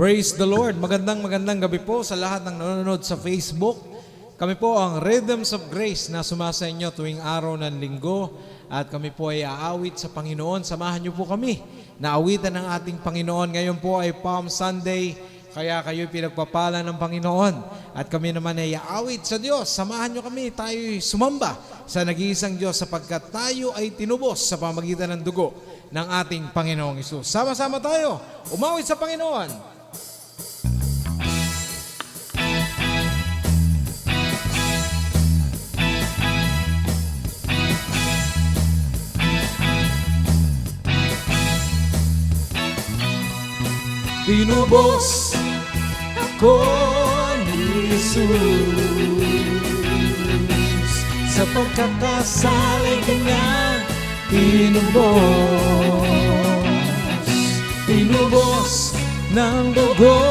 Praise the Lord. Magandang gabi po sa lahat ng nanonood sa Facebook. Kami po ang Rhythms of Grace na sumasa inyo tuwing araw ng linggo. At kami po ay aawit sa Panginoon. Samahan niyo po kami na awitan ng ating Panginoon. Ngayon po ay Palm Sunday, kaya kayo'y pinagpapala ng Panginoon. At kami naman ay aawit sa Diyos. Samahan niyo kami, tayo'y sumamba sa nag-iisang Diyos sapagkat tayo ay tinubos sa pamagitan ng dugo ng ating Panginoong Hesus. Sama-sama tayo, umawit sa Panginoon. Tinubos ako ni Jesus sa pagkakasalay kanya. Tinubos ng dugo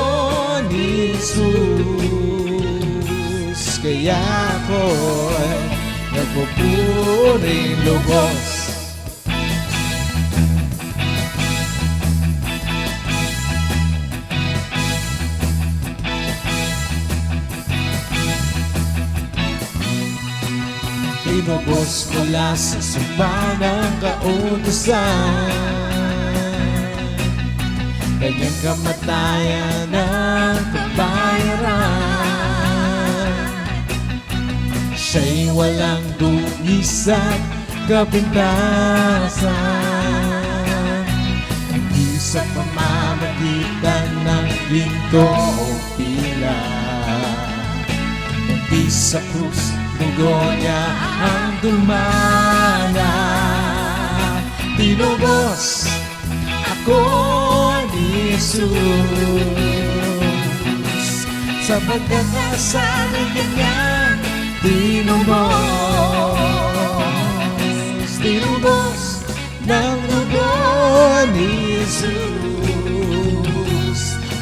ni Jesus, kaya ako'y nagpupuring lubos. Tinubos mula sa sumpa ng kautusan, kanyang kamatayan ng kabayaran. Siya'y walang dumisang kapintasan, hindi sa pamamagitan ng ginto o pila, hindi sa krus dugo niya ang dumana. Tinubos ako ni Jesus sa pagkakasalay kanya. Tinubos ng dugo ni Jesus,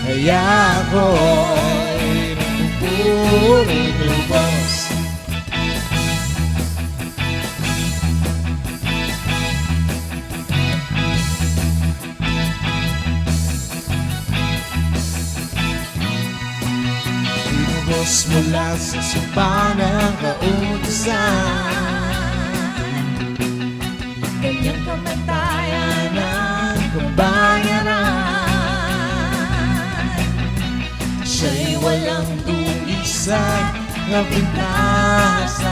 kaya ako'y nagpupuring lubos. Mula sa sumpa ng kautusan, kanyang kamatayan ng kabayaran. Siya'y walang dumisang na pintasan,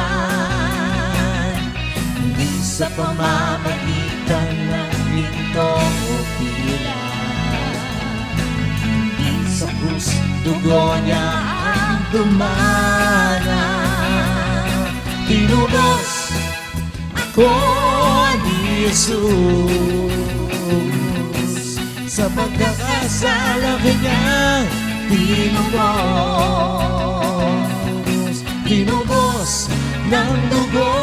hindi sa pamamagitan ng ginto o pila, hindi sa krus dugo niya dumana. Tinubos ako ni Jesus sa pagkakasala kanya. Tinubos ng dugo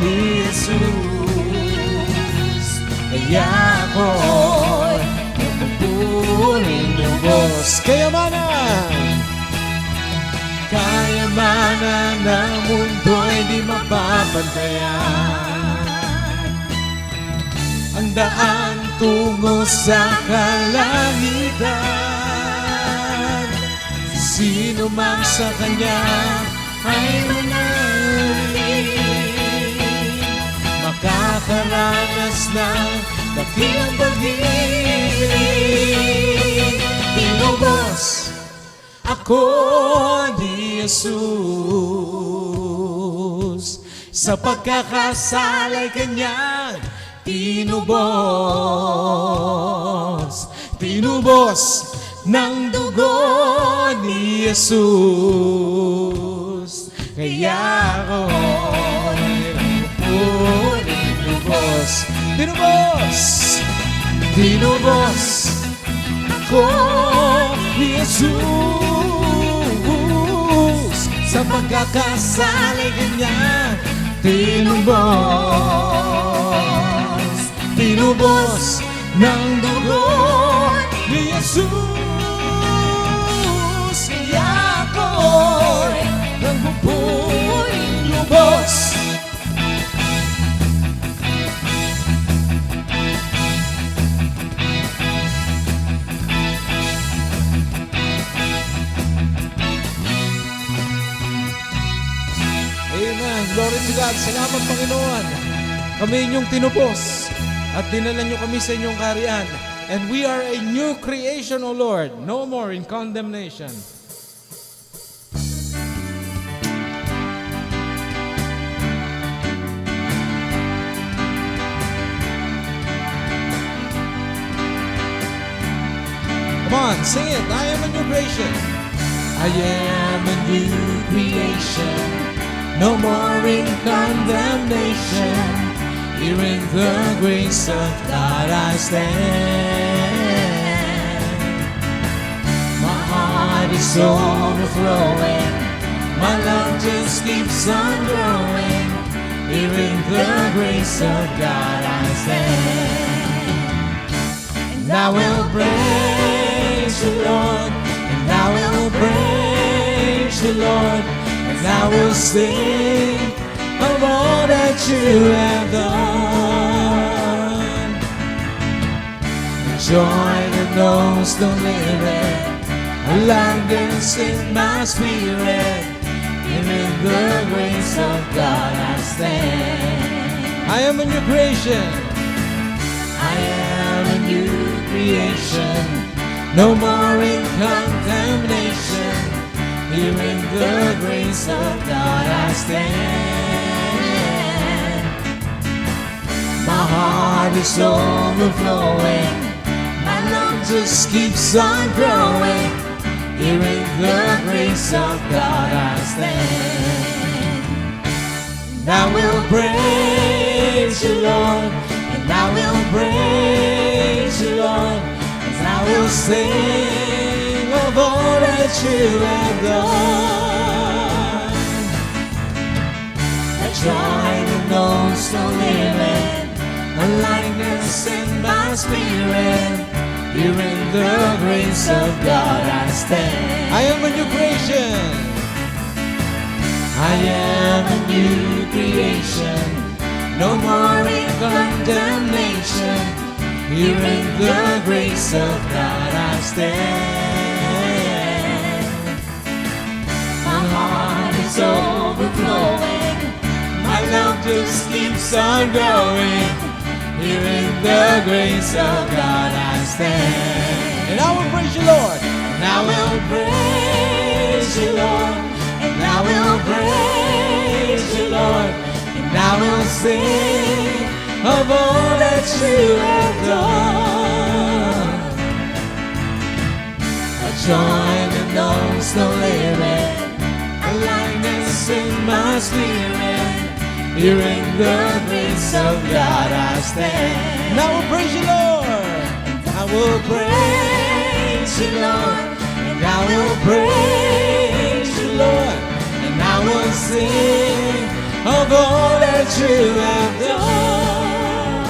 ni Jesus, kaya ako'y nagpupuring lubos. Kayamanan ng mundo'y di mapapantayan, ang daan tungo sa kalangitan. Sino mang sa kanya ay manalig, makakaranas ng dakilang pag-ibig. Tinubos ako ni Jesus sa pagkakasalay kanya. Tinubos ng dugo ni Jesus, kaya ako'y nagpupuring lubos. Tinubos ako ni Jesus sa pagkakasalay kanya. Tinubos ng dugo ni Jesus, kaya ako'y nagpupuring lubos. to God. Salamat, Panginoon. Kami inyong tinupos at dinala nyo kami sa inyong kaharian. And we are a new creation, O Lord. No more in condemnation. Come on, sing it. I am a new creation. I am a new creation. No more in condemnation. Here in the grace of God I stand. My heart is overflowing. My love just keeps on growing. Here in the grace of God I stand. And I will praise the Lord, and I will praise the Lord, and I will sing of all that you have done. The joy that knows no limit, aliveness in my spirit. And in the grace of God I stand. I am a new creation. I am a new creation. No more in condemnation. Here in the grace of God I stand. My heart is overflowing. My love just keeps on growing. Here in the grace of God I stand. And I will praise you, Lord, and I will praise you, Lord, and I will sing of all that you have done. A joy that knows no limit, a lightness in my spirit. Here in the grace of God I stand. I am a new creation. I am a new creation. No more in condemnation. Here in the grace of God I stand. My heart is overflowing. My love just keeps on growing. Here in the grace of God I stand. And I will praise you, Lord. And I will praise you, Lord. And I will praise you, Lord. And I will sing of all that you have done. A joy that knows no limit, a lightness in my spirit. Here in the grace of God I stand. And I will praise you, Lord. I will praise you, Lord. And I will praise you, Lord. And I will sing of all that you have done.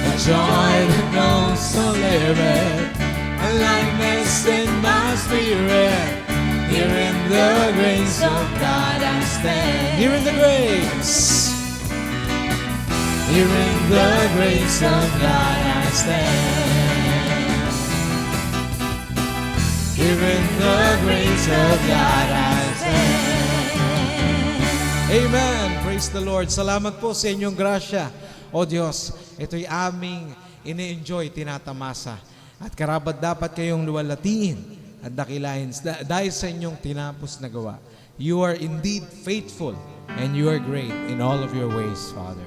A joy that knows no limit, a lightness in my spirit. Here in the grace of God I stand. Here in the grace. Here in the grace of God I stand. Here in the grace of God I stand. Amen. Praise the Lord. Salamat po sa inyong grasya. O Diyos, ito'y aming ini-enjoy, tinatamasa. At karapat dapat kayong luwalatiin at dakilain dahil sa inyong tinapos na gawa. You are indeed faithful and you are great in all of your ways, Father.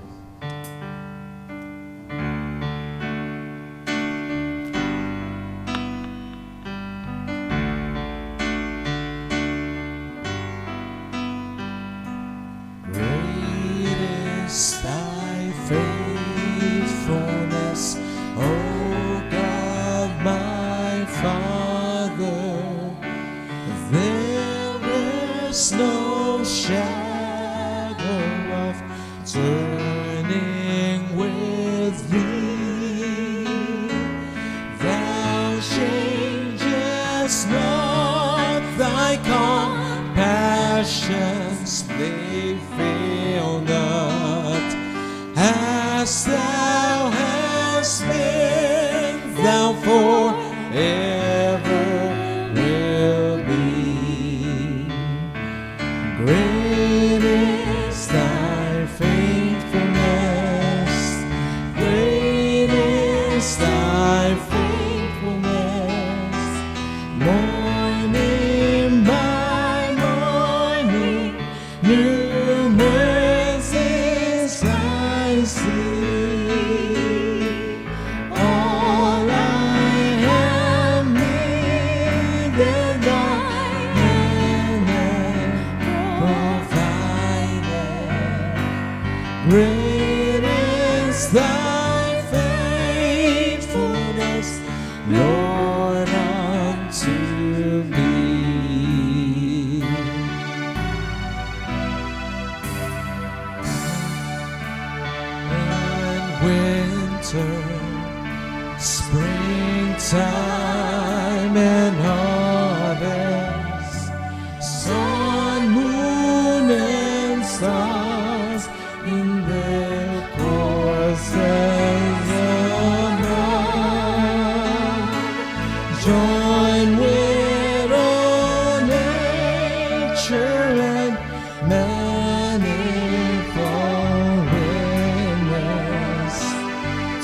Great is thy faithfulness, O God, my Father. There is no shadow of turning with thee. Thou changest not, thy compassions they fail not. As thou hast been, thou forever will be. Great and harvest, sun, moon, and stars in their courses above, join with all nature and manifold witness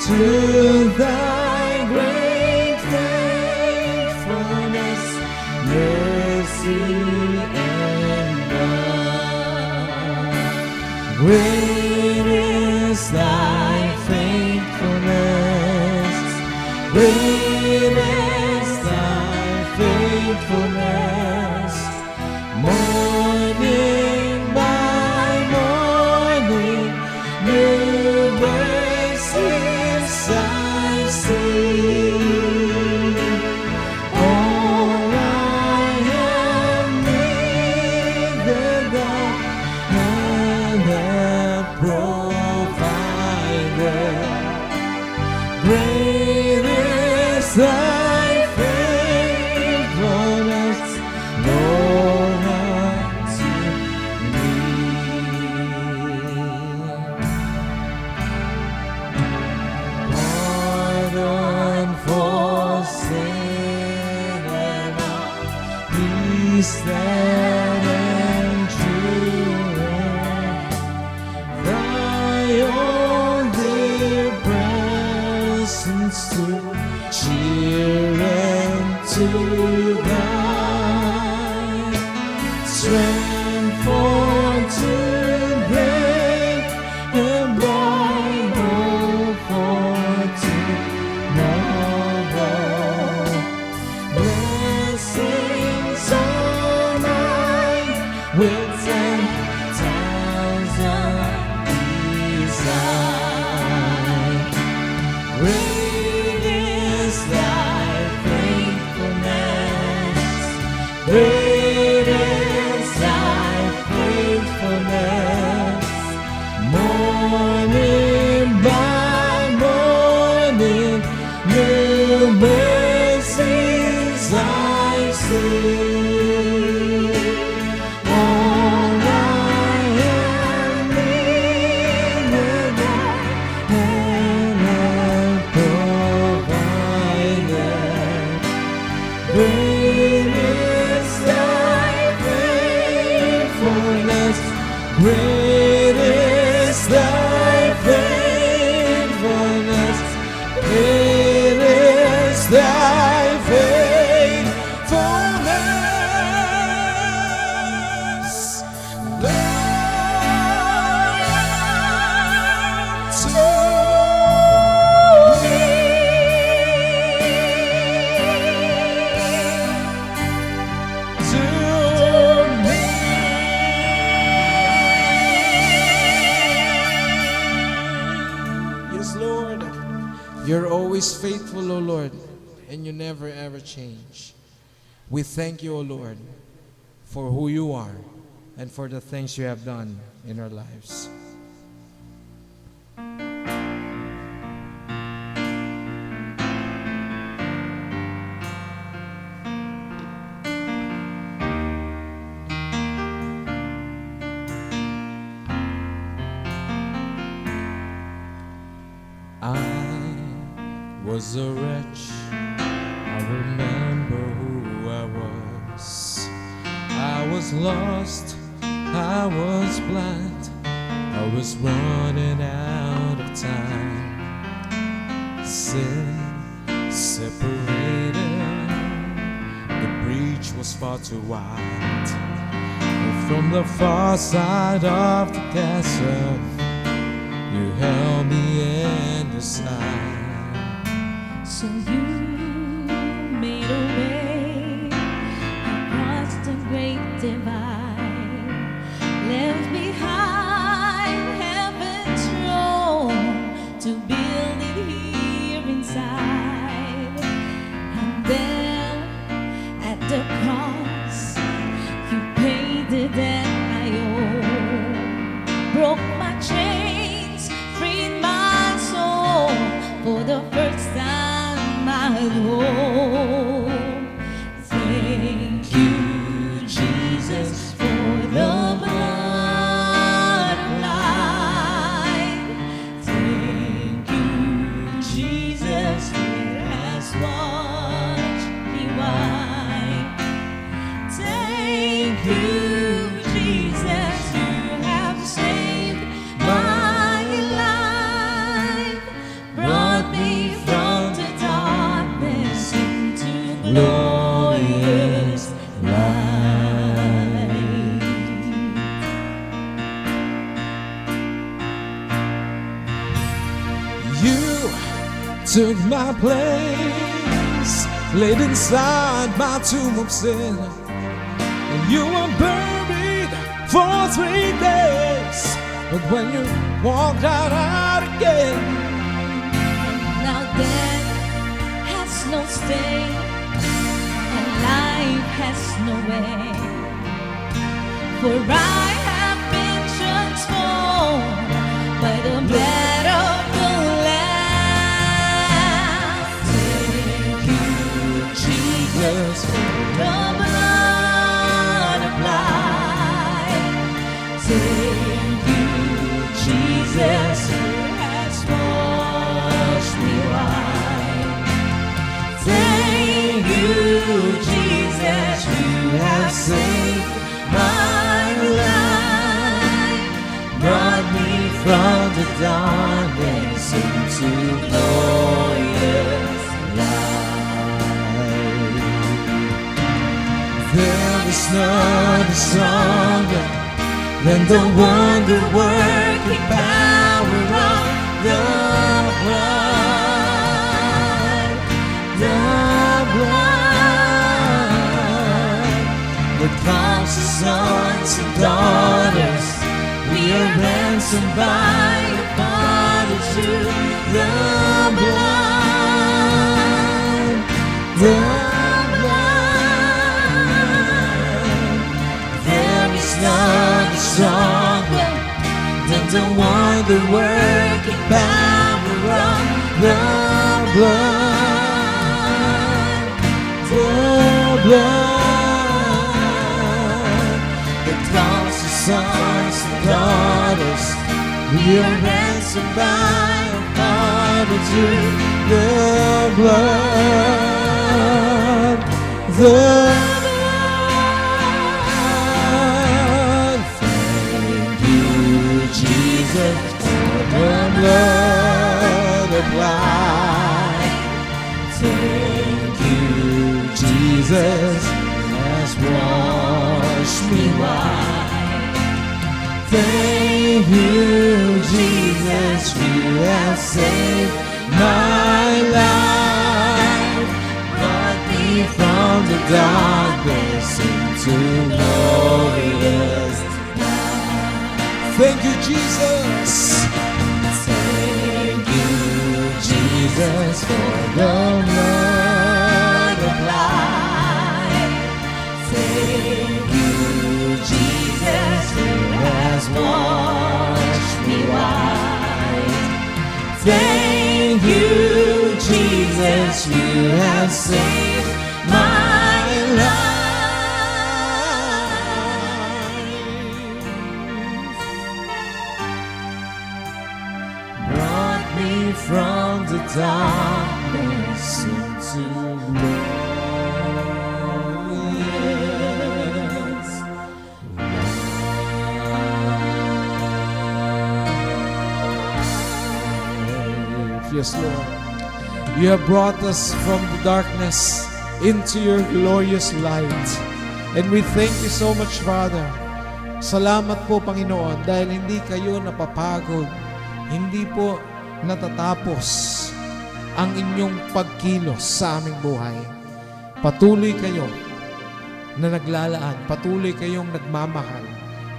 to thy great faithfulness, mercy, and love. Great is thy faithfulness, great is thy faithfulness. Morning by morning, new mercies I see. All I have needed, thou hast provided. Great is thy faithfulness, Lord, unto me. Pardon for sin and all peace that endureth. Thy own dear presence to cheer and to guide, strength for today and bright hope for tomorrow. Blessings all mine with 10,000 beside. Great is thy faithfulness, great is thy faithfulness. Morning by morning, new mercies I see. All I have needed, thy hand hath provided. Great is thy faithfulness, great is thy faithfulness, great is thy faithfulness, Lord, to me. Yes, Lord. You're always faithful, O Lord, and you never ever change. We thank you, O Lord, for who you are and for the things you have done in our lives. I was a wretch, I remember who I was. I was lost, I was blind, I was running out of time. Sin separated, the breach was far too wide. And from the far side of the castle, you held me in your side. So you made a way across the great divide, left behind heaven's throne to build it here inside. And there at the cross, you paid the debt I owe, broke my chains, freed my soul. For the first time I glorious light. You took my place, laid inside my tomb of sin. And you were buried for 3 days, but when you walked out again, Now death has no sting, and life has no end. For I have been transformed by the blood of the Lamb. Thank you, Jesus, for the blood applied. Thank you, Jesus, who has washed me white. Thank you, Jesus, you have saved my life, brought me from the darkness into glorious light. there is none stronger than the wonder-working power of the blood. The blood that calls us sons and daughters. We are ransomed by the Father through the blood. The blood. There is none stronger than the wonder-working power of the blood. The blood that calls us sons and daughters. We are ransomed by our Father through the blood. The blood. Thank you, Jesus, for the blood applied. Thank you, Jesus, has washed me white. Thank you, Jesus, you have saved my life, brought me from the darkness into glorious light. Thank you, Jesus. Thank you, Jesus, for the blood applied. Thank you, Jesus, who has washed me white. Thank you, Jesus, you have saved my life. Brought me from the darkness into glorious life. Yes, Lord. You have brought us from the darkness into your glorious light. And we thank you so much, Father. Salamat po, Panginoon, dahil hindi kayo napapagod, hindi po natatapos ang inyong pagkilos sa aming buhay. Patuloy kayo na naglalaan, patuloy kayong nagmamahal,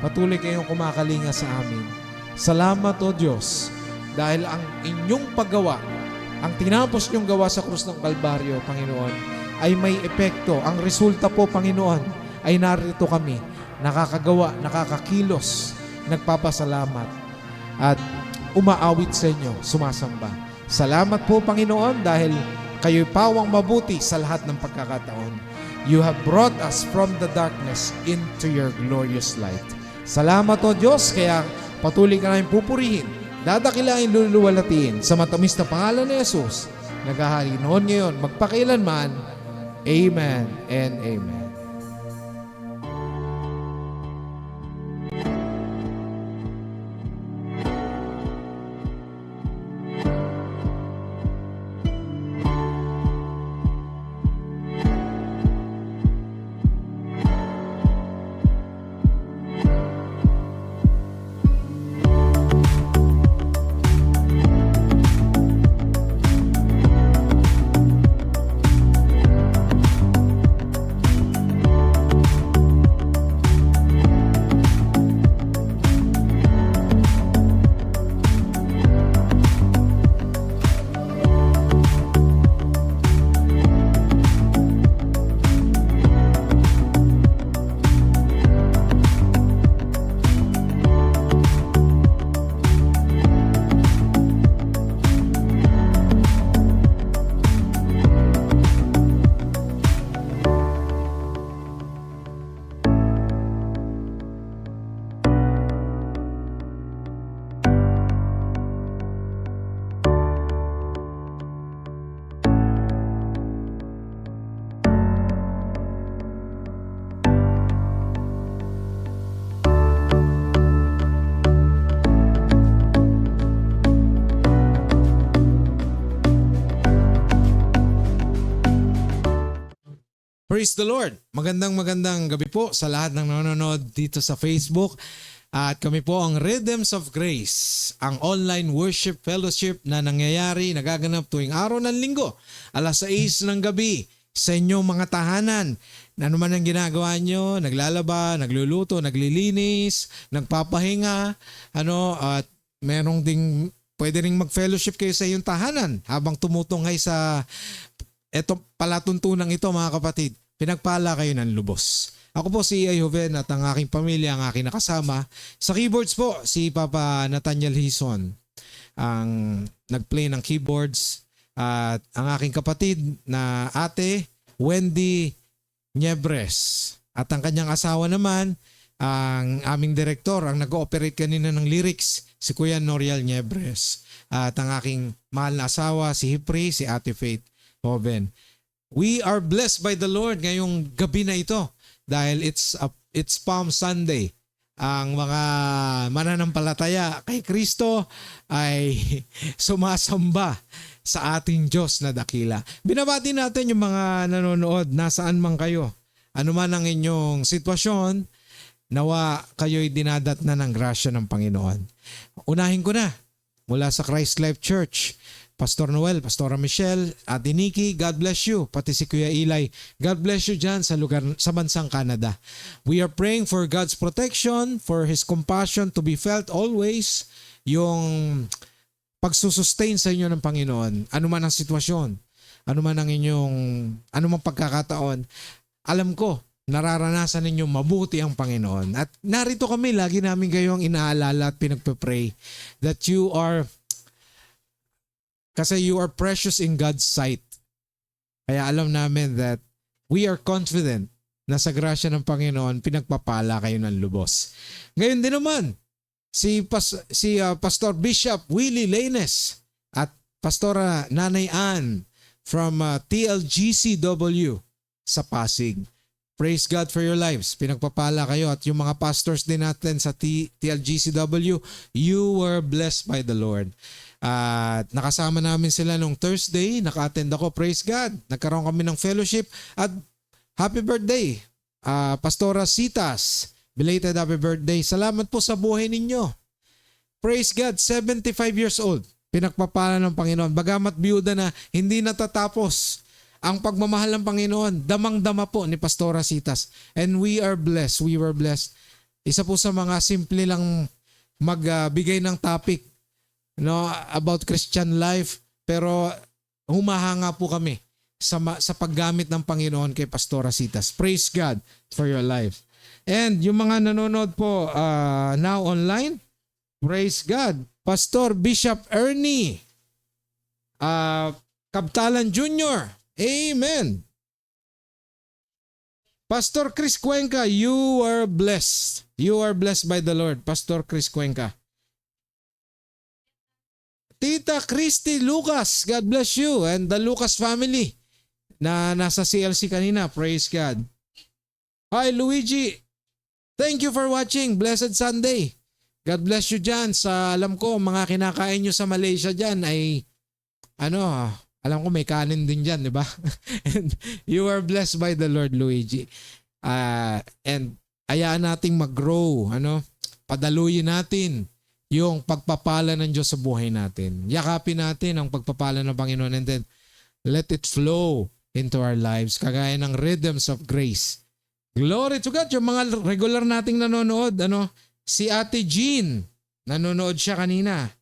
patuloy kayong kumakalinga sa amin. Salamat, O Diyos, dahil ang inyong paggawa, ang tinapos niyong gawa sa krus ng Kalbaryo, Panginoon, ay may epekto. Ang resulta po, Panginoon, ay narito kami, nakakagawa, nakakakilos, nagpapasalamat, at umaawit sa inyo, sumasamba. Salamat po, Panginoon, dahil kayo'y pawang mabuti sa lahat ng pagkakataon. You have brought us from the darkness into your glorious light. Salamat, O Diyos, kaya patuloy ka namin pupurihin, dadakilain, luluwalatiin sa matamis na pangalan ni Jesus, naghahari noon ngayon, magpakailanman. Amen and amen. Praise the Lord! Magandang gabi po sa lahat ng nanonood dito sa Facebook. At kami po ang Rhythms of Grace, ang online worship fellowship na nagaganap tuwing araw ng linggo, alas 6 ng gabi sa inyong mga tahanan. Ano man ang ginagawa nyo, naglalaba, nagluluto, naglilinis, nagpapahinga, at pwede ring mag-fellowship kayo sa iyong tahanan habang tumutunghay sa palatuntunang ito, mga kapatid. Pinagpala kayo ng lubos. Ako po si Iay Joven at ang aking pamilya, ang aking nakasama. Sa keyboards po, si Papa Nathaniel Hison, ang nag-play ng keyboards. At ang aking kapatid na ate, Wendy Niebres. At ang kanyang asawa naman, ang aming direktor, ang nag-ooperate kanina ng lyrics, si Kuya Noriel Niebres. At ang aking mahal na asawa, si Hipri, si Ate Faith Joven. We are blessed by the Lord ngayong gabi na ito dahil it's Palm Sunday. Ang mga mananampalataya kay Kristo ay sumasamba sa ating Diyos na dakila. Binabati natin yung mga nanonood nasaan man kayo. Ano man ang inyong sitwasyon, nawa kayo'y dinadatnan ng grasya ng Panginoon. Unahin ko na mula sa Christ Life Church. Pastor Noel, Pastora Michelle, Ate Nikki, God bless you. Pati si Kuya Eli, God bless you dyan sa bansang Canada. We are praying for God's protection, for His compassion to be felt always. Yung pagsusustain sa inyo ng Panginoon, ano man ang sitwasyon, ano man ang pagkakataon, alam ko, nararanasan ninyong mabuti ang Panginoon. At narito kami, lagi namin kayong inaalala at pinagpe-pray that you are precious in God's sight. Kaya alam namin that we are confident na sa grasya ng Panginoon, pinagpapala kayo ng lubos. Ngayon din naman, si Pastor Bishop Willie Laines at Pastora Nanay Ann from TLGCW sa Pasig. Praise God for your lives. Pinagpapala kayo at yung mga pastors din natin sa TLGCW, you were blessed by the Lord. At nakasama namin sila nung Thursday, naka-attend ako, praise God. Nagkaroon kami ng fellowship at happy birthday, Pastora Citas. Belated happy birthday. Salamat po sa buhay ninyo. Praise God, 75 years old. Pinagpapala ng Panginoon. Bagamat biyuda na, hindi natatapos ang pagmamahal ng Panginoon. Damang-dama po ni Pastora Citas. And we are blessed. We were blessed. Isa po sa mga simple lang magbigay ng topic about Christian life, pero humahanga po kami sa paggamit ng Panginoon kay Pastora Citas. Praise God for your life. And yung mga nanonood po now online, praise God. Pastor Bishop Ernie Kabtalan Jr. Amen. Pastor Chris Cuenca, you are blessed. You are blessed by the Lord. Pastor Chris Cuenca. Tita Christy Lucas, God bless you, and the Lucas family na nasa CLC kanina. Praise God. Hi Luigi, thank you for watching. Blessed Sunday. God bless you dyan. Alam ko, mga kinakain nyo sa Malaysia dyan ay, alam ko may kanin din dyan, di ba? And you are blessed by the Lord, Luigi. And hayaan nating mag-grow, padaluyin natin yung pagpapala ng Diyos sa buhay natin. Yakapin natin ang pagpapala ng Panginoon and then let it flow into our lives kagaya ng Rhythms of Grace. Glory to God. Yung mga regular nating nanonood, si Ate Jean, nanonood siya kanina.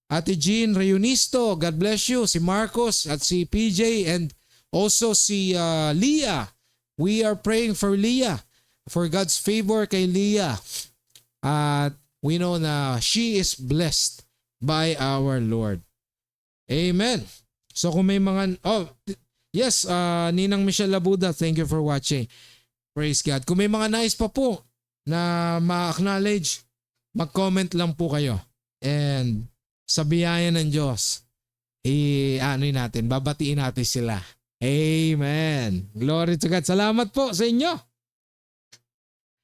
Ate Jean Reunisto, God bless you. Si Marcos at si PJ and also si Leah. We are praying for Leah, for God's favor kay Leah. At we know na she is blessed by our Lord. Amen. So kung may mga, yes, Ninang Michelle Labuda, thank you for watching. Praise God. Kung may mga nais pa po na ma-acknowledge, mag-comment lang po kayo. And sa biyaya ng Diyos, babatiin natin sila. Amen. Glory to God. Salamat po sa inyo.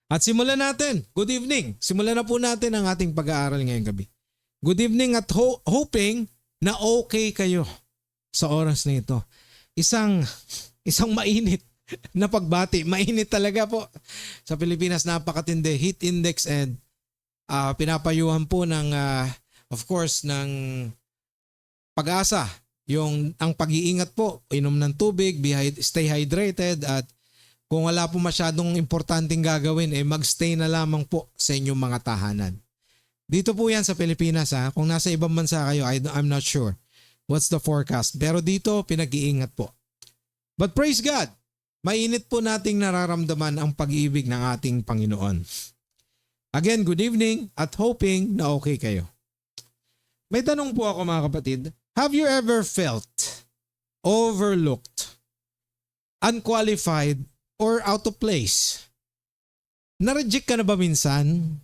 At simulan natin. Good evening. Simulan na po natin ang ating pag-aaral ngayong gabi. Good evening at hoping na okay kayo sa oras na ito. Isang mainit na pagbati. Mainit talaga po. Sa Pilipinas, napakatindi. Heat index and pinapayuhan po ng, of course, ng Pag-asa. Ang pag-iingat po, inom ng tubig, stay hydrated, at kung wala po masyadong importanteng gagawin, magstay na lamang po sa inyong mga tahanan. Dito po yan sa Pilipinas ha. Kung nasa ibang bansa kayo, I'm not sure what's the forecast. Pero dito, pinag-iingat po. But praise God, mainit po nating nararamdaman ang pag-ibig ng ating Panginoon. Again, good evening at hoping na okay kayo. May tanong po ako mga kapatid. Have you ever felt overlooked, unqualified, or out of place? Na-reject ka na ba minsan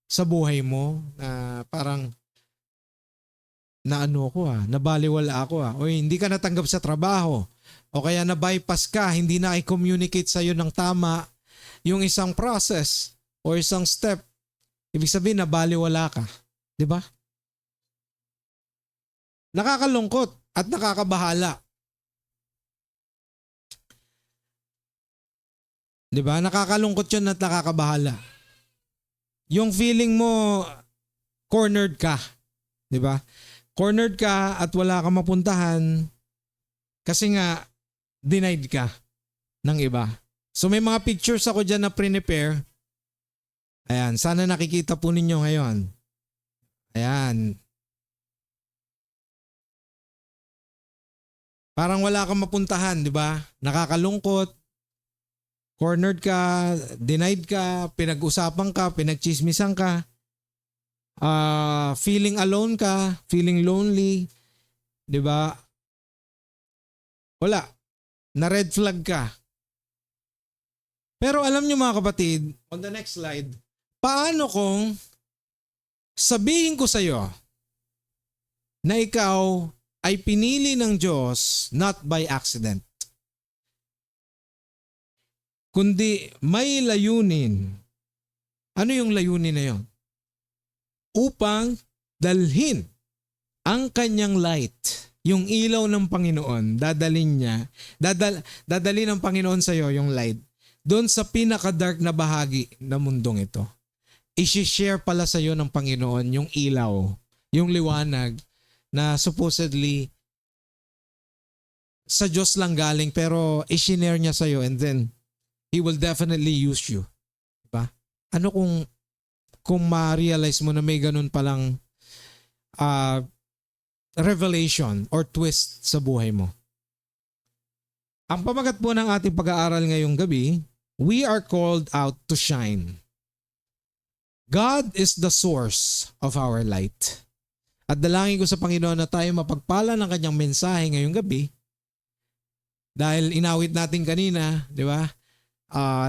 sa buhay mo na parang nabaliwala ako o hindi ka natanggap sa trabaho o kaya na-bypass ka, hindi na i-communicate sa'yo ng tama yung isang process o isang step. Ibig sabihin nabaliwala ka. Di ba? Nakakalungkot at nakakabahala. Di ba? Nakakalungkot yun at nakakabahala. Yung feeling mo, cornered ka. Di ba? Cornered ka at wala kang mapuntahan kasi nga, denied ka ng iba. So may mga pictures ako dyan na prepare. Ayan, sana nakikita po ninyo ngayon. Ayan. Parang wala kang mapuntahan, di ba? Nakakalungkot. Cornered ka, denied ka, pinag-usapan ka, pinagchismisan ka, feeling alone ka, feeling lonely, di ba? Wala. Na-red flag ka. Pero alam nyo mga kapatid, on the next slide, paano kung sabihin ko sa iyo na ikaw ay pinili ng Diyos not by accident, kundi may layunin. Ano yung layunin na yon? Upang dalhin ang kanyang light, yung ilaw ng Panginoon, dadalhin ng Panginoon sa iyo yung light, doon sa pinaka-dark na bahagi ng mundong ito. I-share pala sa iyo ng Panginoon yung ilaw, yung liwanag na supposedly sa Diyos lang galing pero i-share niya sa iyo and then He will definitely use you. Diba? Ano kung ma-realize mo na may ganun palang revelation or twist sa buhay mo? Ang pamagat po ng ating pag-aaral ngayong gabi, we are called out to shine. God is the source of our light. At dalangin ko sa Panginoon na tayo mapagpala ng kanyang mensahe ngayong gabi dahil inawit natin kanina, di ba?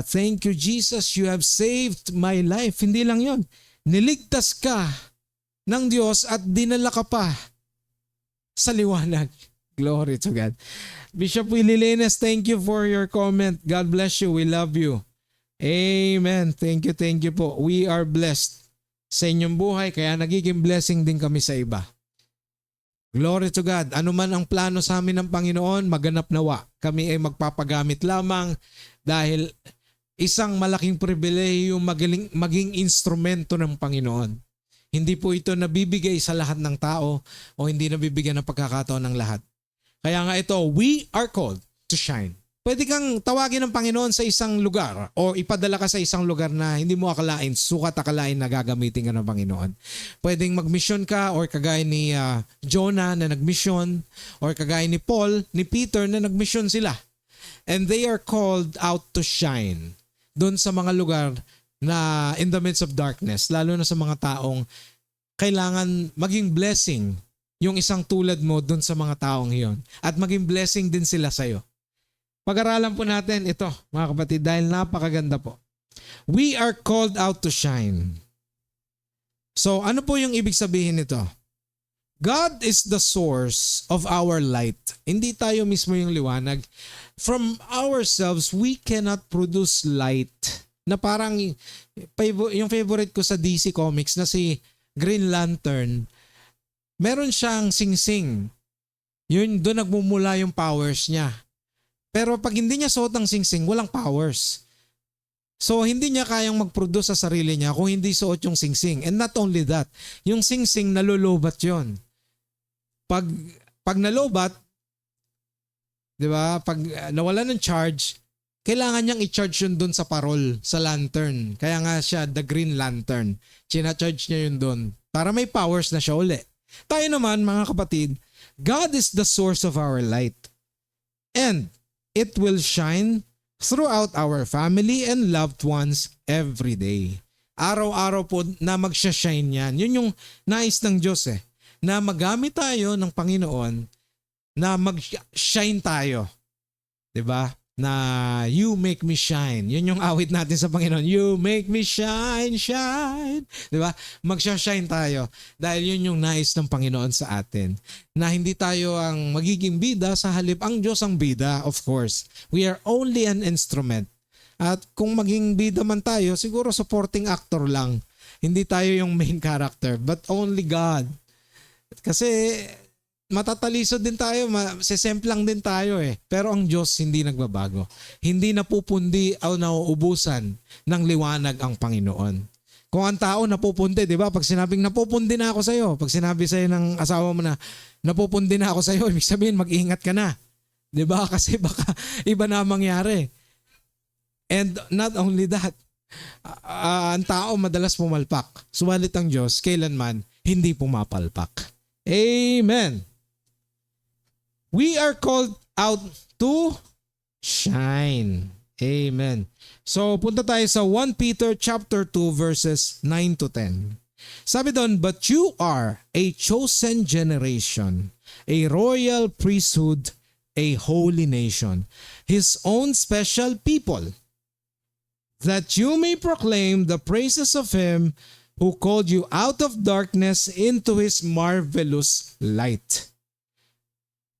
Thank you Jesus, you have saved my life. Hindi lang yon. Niligtas ka ng Diyos at dinala ka pa sa liwanag. Glory to God. Bishop Willie Lenes, thank you for your comment. God bless you. We love you. Amen. Thank you po. We are blessed sa inyong buhay kaya nagiging blessing din kami sa iba. Glory to God. Ano man ang plano sa amin ng Panginoon, maganap nawa. Kami ay magpapagamit lamang dahil isang malaking pribilehiyo maging instrumento ng Panginoon. Hindi po ito nabibigay sa lahat ng tao o hindi nabibigyan ng pagkakataon ng lahat. Kaya nga ito, we are called to shine. Pwede kang tawagin ng Panginoon sa isang lugar o ipadala ka sa isang lugar na hindi mo akalain, sukat akalain na gagamitin ka ng Panginoon. Pwedeng mag-mission ka or kagaya ni Jonah na nag-mission or kagaya ni Paul, ni Peter na nag-mission sila. And they are called out to shine doon sa mga lugar na in the midst of darkness, lalo na sa mga taong kailangan maging blessing yung isang tulad mo doon sa mga taong iyon at maging blessing din sila sa'yo. Pag-aralan po natin ito, mga kapatid, dahil napakaganda po. We are called out to shine. So, ano po yung ibig sabihin nito? God is the source of our light. Hindi tayo mismo yung liwanag. From ourselves, we cannot produce light. Na parang yung favorite ko sa DC Comics na si Green Lantern, meron siyang sing-sing. Yun, doon nagmumula yung powers niya. Pero pag hindi niya suot ng singsing, walang powers. So hindi niya kayang mag-produce sa sarili niya kung hindi suot yung singsing. And not only that, yung singsing nalulubat yon. Pag nalobat, 'di ba? Pag nawala ng charge, kailangan niyang i-charge yun doon sa parol, sa lantern. Kaya nga siya the Green Lantern. China-charge niya yun doon para may powers na siya uli. Tayo naman mga kapatid, God is the source of our light. And it will shine throughout our family and loved ones every day. Araw-araw po na magsha-shine yan. Yun yung nais ng Diyos na magamit tayo ng Panginoon na mag-shine tayo. 'Di ba? Na you make me shine. Yun yung awit natin sa Panginoon. You make me shine, shine. 'Di ba? Magsha-shine tayo dahil yun yung nais ng Panginoon sa atin. Na hindi tayo ang magiging bida, sa halip ang Diyos ang bida, of course. We are only an instrument. At kung maging bida man tayo, siguro supporting actor lang. Hindi tayo yung main character, but only God. Kasi matataliso din tayo, sesemplang din tayo Pero ang Diyos hindi nagbabago. Hindi napupundi o nauubusan ng liwanag ang Panginoon. Kung ang tao napupundi, di ba? Pag sinabing napupundi na ako sa'yo, pag sinabi sa'yo ng asawa mo na napupundi na ako sa'yo, ibig sabihin mag-ingat ka na. Di ba? Kasi baka iba na mangyari. And not only that, ang tao madalas pumalpak. Subalit ang Diyos, kailanman hindi pumapalpak. Amen. We are called out to shine. Amen. So punta tayo sa 1 Peter chapter 2 verses 9 to 10. Sabi doon, but you are a chosen generation, a royal priesthood, a holy nation, His own special people, that you may proclaim the praises of Him who called you out of darkness into His marvelous light,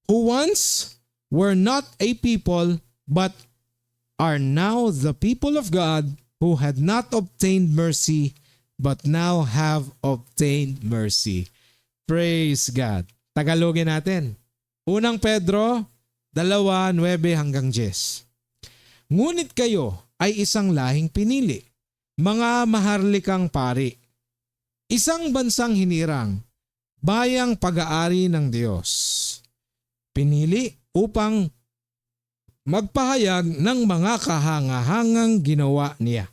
who once were not a people, but are now the people of God, who had not obtained mercy, but now have obtained mercy. Praise God. Tagalogin natin. Unang Pedro 2:9-10. Ngunit kayo ay isang lahing pinili, mga maharlikang pari, isang bansang hinirang, bayang pag-aari ng Diyos. Pinili upang magpahayag ng mga kahangahangang ginawa niya.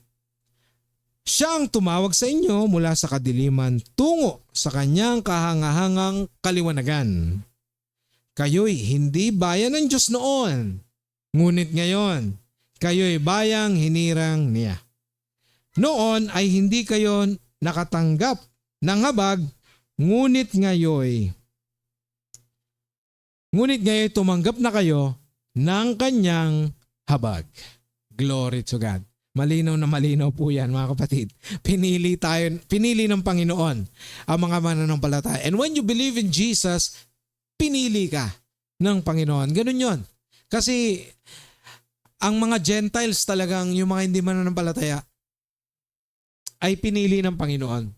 Siya ang tumawag sa inyo mula sa kadiliman tungo sa kanyang kahangahangang kaliwanagan. Kayo'y hindi bayan ng Diyos noon, ngunit ngayon, kayo'y bayang hinirang niya. Noon ay hindi kayo nakatanggap ng habag, ngunit ngayoy tumanggap na kayo ng kanyang habag. Glory to God. Malinaw na malinaw po yan mga kapatid. Pinili ng Panginoon ang mga mananampalataya. And when you believe in Jesus, pinili ka ng Panginoon. Ganun yon. Kasi ang mga Gentiles talagang, yung mga hindi mananampalataya, ay pinili ng Panginoon.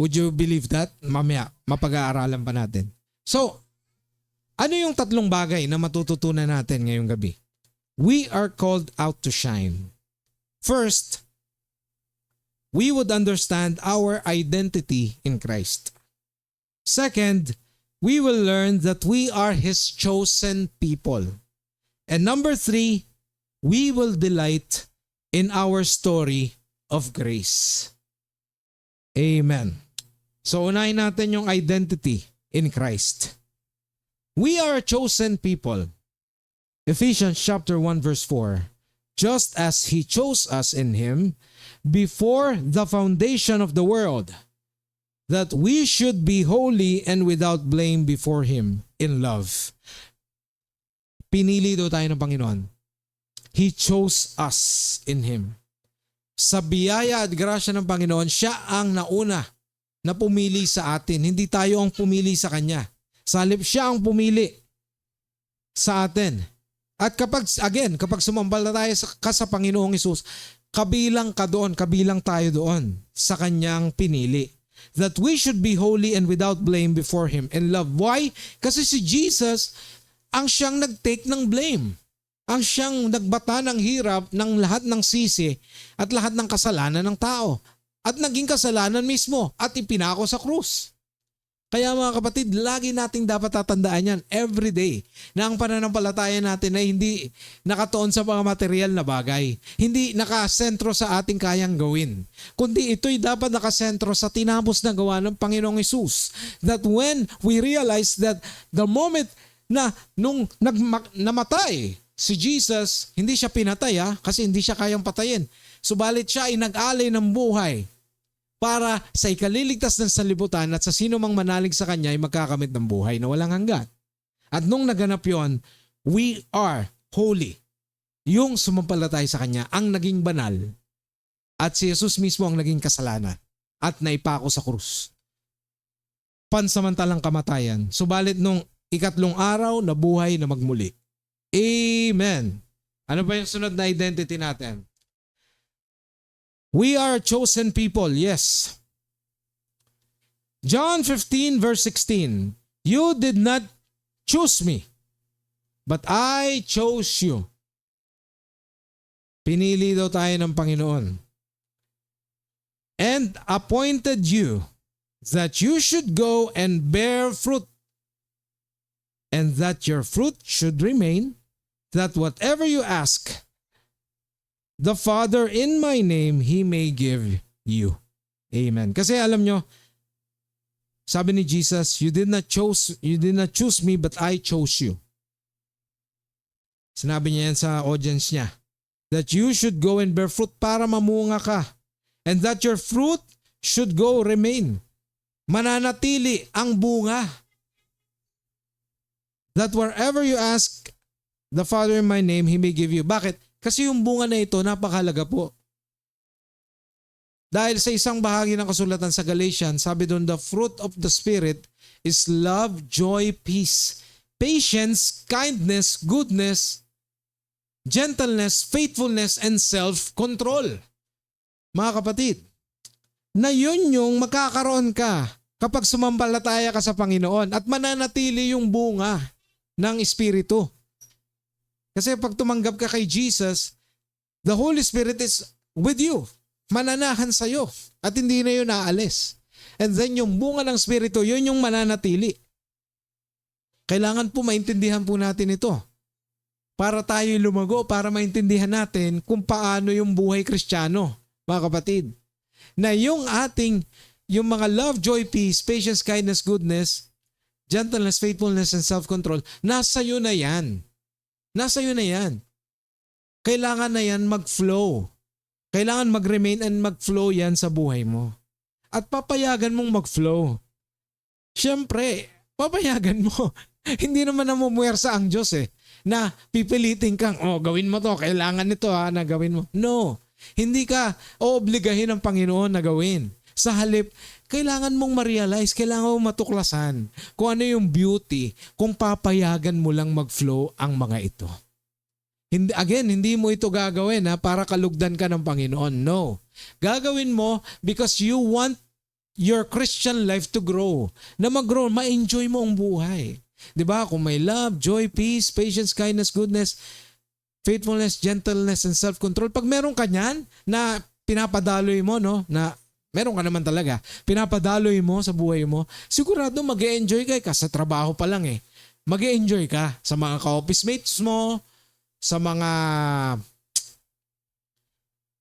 Would you believe that? Mamaya, mapag-aaralan pa natin. So, ano yung tatlong bagay na matututunan natin ngayong gabi? We are called out to shine. First, we would understand our identity in Christ. Second, we will learn that we are His chosen people. And number 3, we will delight in our story of grace. Amen. So unahin natin yung identity in Christ. We are a chosen people. Ephesians chapter 1 verse 4. Just as He chose us in Him before the foundation of the world, that we should be holy and without blame before Him in love. Pinili daw tayo ng Panginoon. He chose us in Him. Sa biyaya at grasya ng Panginoon, siya ang nauna na pumili sa atin. Hindi tayo ang pumili sa Kanya. Sa halip siya ang pumili sa atin. At kapag sumambal na tayo sa Panginoong Hesus, kabilang ka doon, kabilang tayo doon sa Kanyang pinili. That we should be holy and without blame before Him in love. Why? Kasi si Jesus, ang siyang nag-take ng blame. Ang siyang nagbata ng hirap ng lahat ng sisi at lahat ng kasalanan ng tao. At naging kasalanan mismo at ipinako sa krus. Kaya mga kapatid, lagi nating dapat tatandaan yan every day na ang pananampalataya natin ay hindi nakatuon sa mga material na bagay. Hindi nakasentro sa ating kayang gawin. Kundi ito'y dapat nakasentro sa tinapos na gawa ng Panginoong Hesus. That when we realize that the moment na nung namatay si Jesus, hindi siya pinatay kasi hindi siya kayang patayin. Subalit siya ay nag-alay ng buhay para sa ikaliligtas ng sanlibutan at sa sino mang manalig sa kanya ay magkakamit ng buhay na walang hanggan. At nung naganap yon, we are holy. Yung sumampalatay sa kanya ang naging banal at si Jesus mismo ang naging kasalanan at naipako sa krus. Pansamantalang kamatayan, subalit nung ikatlong araw na buhay na magmuli. Amen. Ano ba yung sunod na identity natin? We are a chosen people, yes. John 15 verse 16. You did not choose me, but I chose you. Pinili daw tayo ng Panginoon. And appointed you that you should go and bear fruit, and that your fruit should remain, that whatever you ask the Father in my name, He may give you. Amen. Kasi alam nyo, sabi ni Jesus, you did not choose me, but I chose you. Sinabi niya yan sa audience niya. That you should go and bear fruit para mamunga ka. And that your fruit should go remain. Mananatili ang bunga. That wherever you ask the Father in my name, He may give you. Bakit? Kasi yung bunga na ito, napakahalaga po. Dahil sa isang bahagi ng kasulatan sa Galatians, sabi doon, the fruit of the Spirit is love, joy, peace, patience, kindness, goodness, gentleness, faithfulness, and self-control. Mga kapatid, na yun yung makakaroon ka kapag sumampalataya ka sa Panginoon at mananatili yung bunga ng Espiritu. Kasi pag tumanggap ka kay Jesus, the Holy Spirit is with you. Mananahan sa'yo. At hindi na yun aalis. And then yung bunga ng Espiritu, yun yung mananatili. Kailangan po maintindihan po natin ito. Para tayo lumago, para maintindihan natin kung paano yung buhay Kristiyano, mga kapatid. Na yung mga love, joy, peace, patience, kindness, goodness, gentleness, faithfulness, and self-control, nasa iyo na yan. Nasa iyo na yan. Kailangan na yan mag-flow. Kailangan mag-remain and mag-flow yan sa buhay mo. At papayagan mong mag-flow. Siyempre, papayagan mo. Hindi naman namumuwersa ang Diyos na pipilitin kang, gawin mo to, kailangan nito na gawin mo. No, hindi ka oobligahin ng Panginoon na gawin. Sa halip, kailangan mong ma-realize, kailangan mong matuklasan kung ano yung beauty, kung papayagan mo lang mag-flow ang mga ito. Hindi mo ito gagawin para kalugdan ka ng Panginoon. No. Gagawin mo because you want your Christian life to grow. Na mag-grow, ma-enjoy mo ang buhay. Diba? Kung may love, joy, peace, patience, kindness, goodness, faithfulness, gentleness, and self-control. Pag meron ka niyan na pinapadaloy mo, na meron ka naman talaga, pinapadaloy mo sa buhay mo, sigurado mag-e-enjoy ka sa trabaho pa lang Mag-e-enjoy ka sa mga ka-office mates mo, sa mga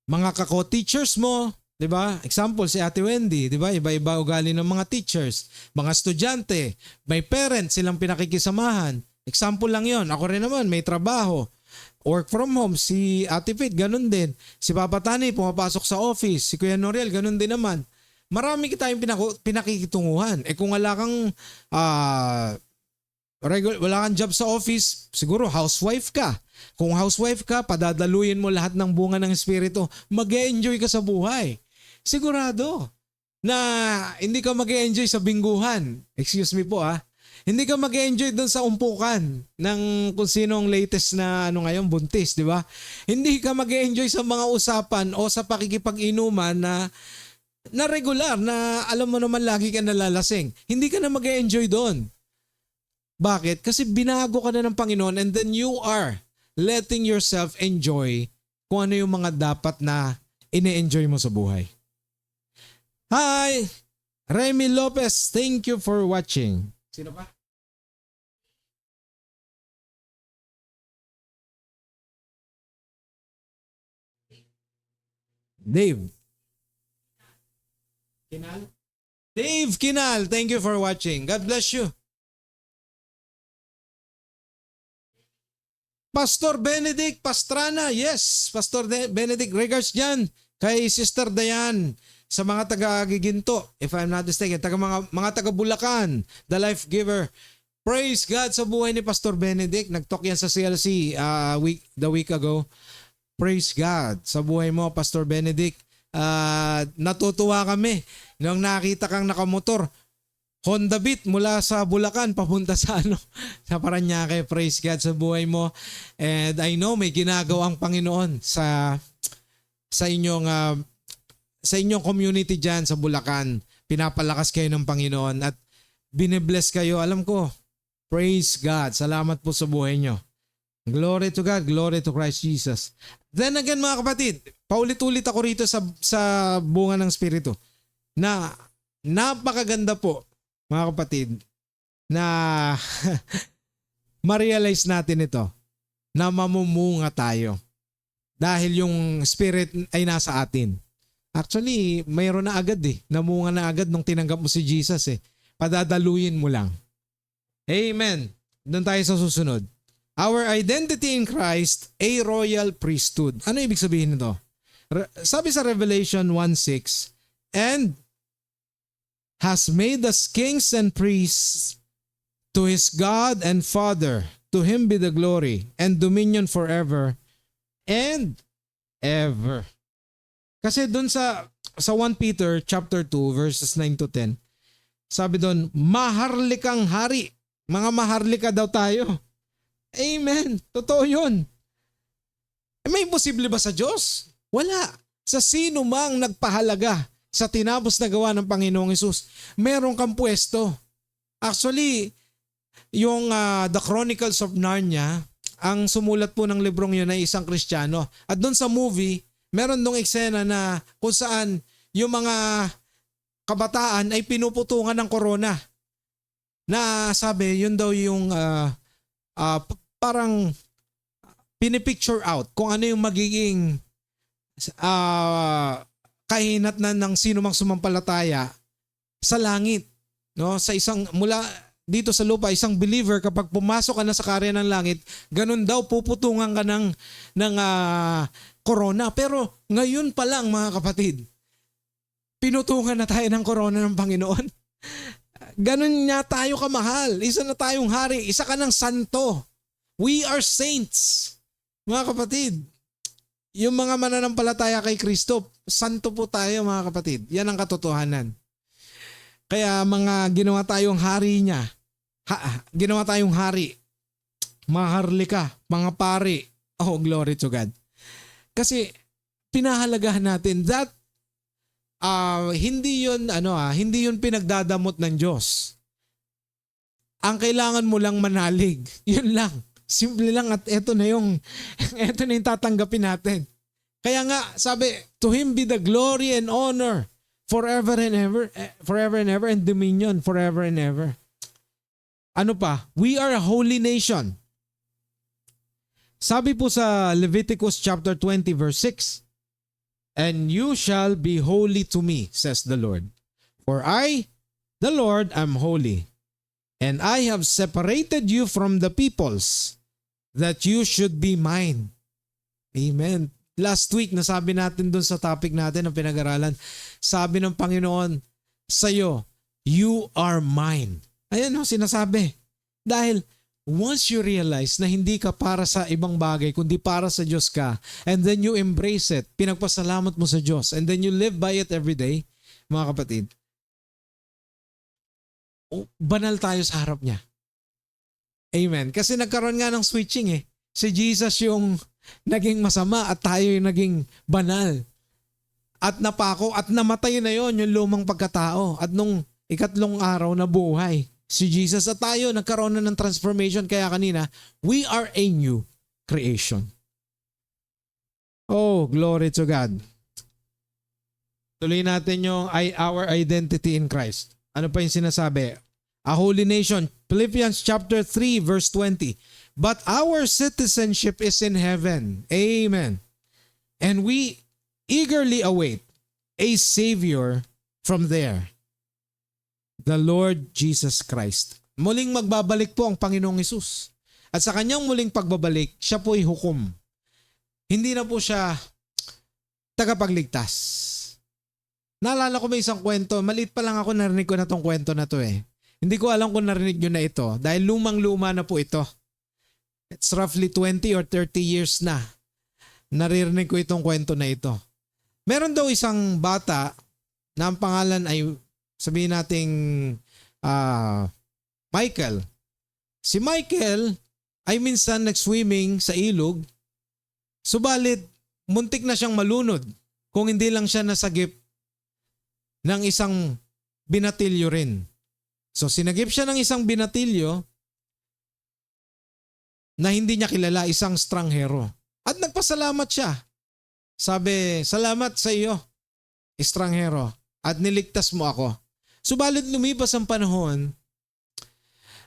kako-teachers mo, 'di ba? Example si Ate Wendy, 'di ba? Iba-iba ugali ng mga teachers, mga estudyante, may parents silang pinakikisamahan. Example lang 'yon. Ako rin naman may trabaho. Work from home, si Ate Fit, ganun din. Si Papa Tani, pumapasok sa office. Si Kuya Noriel, ganun din naman. Marami tayong pinakikitunguhan. Kung wala kang wala kang job sa office, siguro housewife ka. Kung housewife ka, padadaluyin mo lahat ng bunga ng Espiritu. Mag-e-enjoy ka sa buhay. Sigurado na hindi ka mag-e-enjoy sa bingguhan. Excuse me po Hindi ka mag-enjoy doon sa umpukan ng kung sinong latest na ngayon, buntis, di ba? Hindi ka mag-enjoy sa mga usapan o sa pakikipag-inuman na regular, na alam mo naman lagi ka nalalasing. Hindi ka na mag-enjoy doon. Bakit? Kasi binago ka na ng Panginoon and then you are letting yourself enjoy kung ano yung mga dapat na ine-enjoy mo sa buhay. Hi! Remy Lopez, thank you for watching. Sino pa? Dave. Kinal? Dave Kinal, thank you for watching. God bless you. Pastor Benedict Pastrana, yes, Pastor Benedict, regards dyan kay Sister Dayan sa mga taga-Giginto, if I'm not mistaken, mga taga-Bulacan, the Life Giver. Praise God sa buhay ni Pastor Benedict. Nag-talk yan sa CLC the week ago. Praise God sa buhay mo, Pastor Benedict. Natutuwa kami nung nakita kang nakamotor. Honda Beat mula sa Bulacan papunta sa sa Parañaque. Praise God sa buhay mo. And I know may ginagawang Panginoon sa inyong community diyan sa Bulacan. Pinapalakas kayo ng Panginoon at binibless kayo. Alam ko. Praise God. Salamat po sa buhay nyo. Glory to God. Glory to Christ Jesus. Then again mga kapatid, paulit-ulit ako rito sa bunga ng Espiritu na napakaganda po mga kapatid na ma-realize natin ito na mamumunga tayo dahil yung Spirit ay nasa atin. Actually, mayroon na agad namunga na agad nung tinanggap mo si Jesus Padadaluyin mo lang. Amen. Doon tayo sa susunod. Our identity in Christ, a royal priesthood. Ano ibig sabihin nito? Sabi sa Revelation 1:6, and has made us kings and priests to his God and Father. To him be the glory and dominion forever and ever. Kasi doon sa 1 Peter chapter 2 verses 9 to 10, sabi doon, maharlikang hari. Mga maharlika daw tayo. Amen. Totoo yun. May imposible ba sa Diyos? Wala. Sa sino mang nagpahalaga sa tinapos na gawa ng Panginoong Hesus, meron kang pwesto. Actually, yung The Chronicles of Narnia, ang sumulat po ng librong yun ay isang Kristiyano. At doon sa movie, meron dong eksena na kung saan yung mga kabataan ay pinuputungan ng korona. Na sabi, yun daw yung parang pinipicture out kung ano yung magiging kahinatnan ng sino mang sumampalataya sa langit. No? Sa isang, mula dito sa lupa, isang believer kapag pumasok ka na sa karya ng langit, ganun daw puputungan ka ng corona. Pero ngayon pa lang mga kapatid, pinutungan na tayo ng corona ng Panginoon. Ganun niya tayo kamahal. Isa na tayong hari. Isa ka ng santo. We are saints. Mga kapatid, yung mga mananampalataya kay Kristo, santo po tayo mga kapatid. Yan ang katotohanan. Kaya mga ginawa tayong hari niya, ginawa tayong hari, mga harlika, mga pari. Oh, glory to God. Kasi pinahalagahan natin that hindi yun pinagdadamot ng Diyos. Ang kailangan mo lang manalig. Yun lang. Simple lang at eto na yung tatanggapin natin. Kaya nga, sabi, to him be the glory and honor forever and ever, and dominion forever and ever. Ano pa? We are a holy nation. Sabi po sa Leviticus chapter 20 verse 6, and you shall be holy to me, says the Lord. For I, the Lord, am holy, and I have separated you from the peoples, that you should be mine. Amen. Last week, nasabi natin dun sa topic natin na pinag-aralan, sabi ng Panginoon sa'yo, you are mine. Ayan sinasabi. Dahil once you realize na hindi ka para sa ibang bagay, kundi para sa Diyos ka, and then you embrace it, pinagpasalamat mo sa Diyos, and then you live by it every day, mga kapatid, banal tayo sa harap niya. Amen. Kasi nagkaroon nga ng switching Si Jesus yung naging masama at tayo yung naging banal. At napako at namatay na yon yung lumang pagkatao. At nung ikatlong araw na buhay. si Jesus at tayo nagkaroon na ng transformation. Kaya kanina, we are a new creation. Oh, glory to God. Tuloy natin yung our identity in Christ. Ano pa yung sinasabi? A holy nation. Philippians chapter 3 verse 20. But our citizenship is in heaven. Amen. And we eagerly await a Savior from there. The Lord Jesus Christ. Muling magbabalik po ang Panginoong Hesus. At sa kanyang muling pagbabalik, siya po'y hukom. Hindi na po siya tagapagligtas. Naalala ko may isang kwento, maliit pa lang ako narinig ko na tong kwento na to eh. Hindi ko alam kung narinig nyo na ito dahil lumang-luma na po ito. It's roughly 20 or 30 years na naririnig ko itong kwento na ito. Meron daw isang bata na ang pangalan ay sabihin nating Michael. Si Michael ay minsan nag-swimming sa ilog, subalit muntik na siyang malunod kung hindi lang siya nasagip ng isang binatilyo rin. So sinagip siya ng isang binatilyo na hindi niya kilala, isang estranghero. At nagpasalamat siya. Sabi, salamat sa iyo, estranghero, at niligtas mo ako. Subalit lumipas ang panahon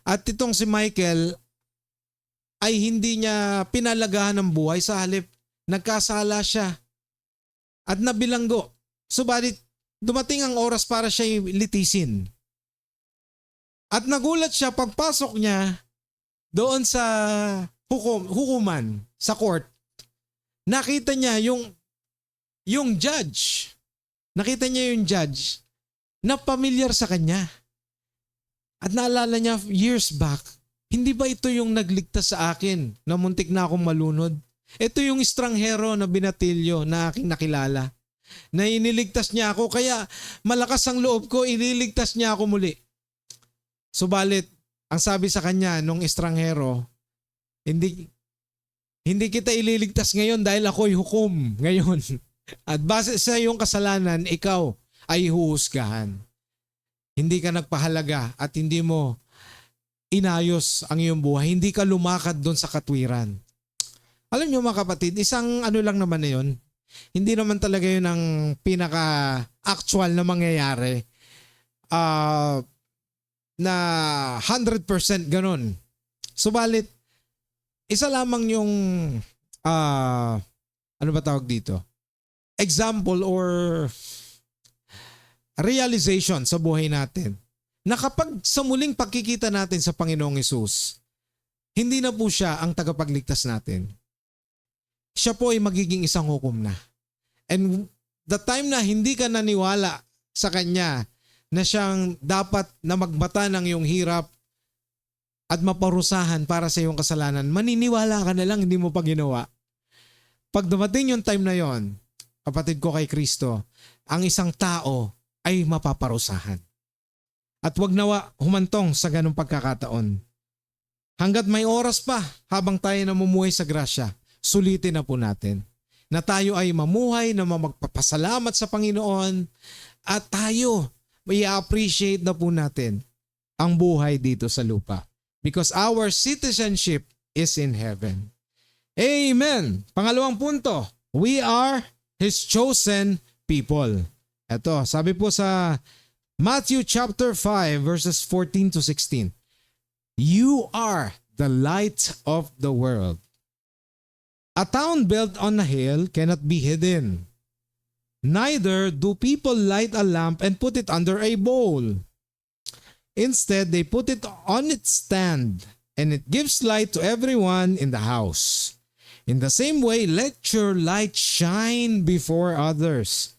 at itong si Michael ay hindi niya pinalagahan ng buhay, sa halip nagkasala siya at nabilanggo. Subalit dumating ang oras para siya litisin. At nagulat siya pagpasok niya doon sa hukuman, sa court. Nakita niya yung judge. Nakita niya yung judge na familiar sa kanya. At naalala niya years back, hindi ba ito yung nagligtas sa akin na muntik na akong malunod? Ito yung estranghero na binatilyo na aking nakilala. Na iniligtas niya ako, kaya malakas ang loob ko, iniligtas niya ako muli. Subalit, ang sabi sa kanya nung estranghero, hindi kita ililigtas ngayon dahil ako'y hukom ngayon. At base sa iyong kasalanan, ikaw ay huhusgahan. Hindi ka nagpahalaga at hindi mo inayos ang iyong buhay. Hindi ka lumakad doon sa katwiran. Alam niyo mga kapatid, isang ano lang naman na yun. Hindi naman talaga yun ang pinaka-actual na mangyayari na 100% ganun. Subalit, isa lamang yung ano ba tawag dito? Example or realization sa buhay natin na kapag sa muling pagkikita natin sa Panginoong Hesus, hindi na po siya ang tagapagligtas natin. Siya po ay magiging isang hukom na. And the time na hindi ka naniwala sa Kanya na siyang dapat na magbata ng iyong hirap at maparusahan para sa iyong kasalanan, maniniwala ka na lang, hindi mo pa ginawa. Pag dumating yung time na yon, kapatid ko kay Kristo, ang isang tao ay mapaparusahan. At wag nawa humantong sa ganong pagkakataon. Hanggat may oras pa habang tayo namumuhay sa grasya, sulitin na po natin na tayo ay mamuhay na magpapasalamat sa Panginoon at tayo may appreciate na po natin ang buhay dito sa lupa. Because our citizenship is in heaven. Amen! Pangalawang punto, we are His chosen people. Ito, sabi po sa Matthew chapter 5 verses 14 to 16. You are the light of the world. A town built on a hill cannot be hidden. Neither do people light a lamp and put it under a bowl. Instead, they put it on its stand, and it gives light to everyone in the house. In the same way, let your light shine before others,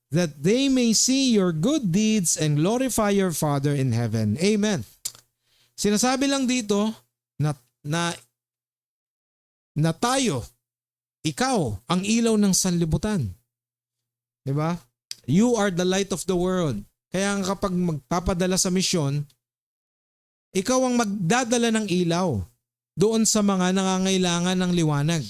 that they may see your good deeds and glorify your Father in heaven. Amen. Sinasabi lang dito na tayo, ikaw, ang ilaw ng sanlibutan. Diba? You are the light of the world. Kaya kapag magpapadala sa misyon, ikaw ang magdadala ng ilaw doon sa mga nangangailangan ng liwanag.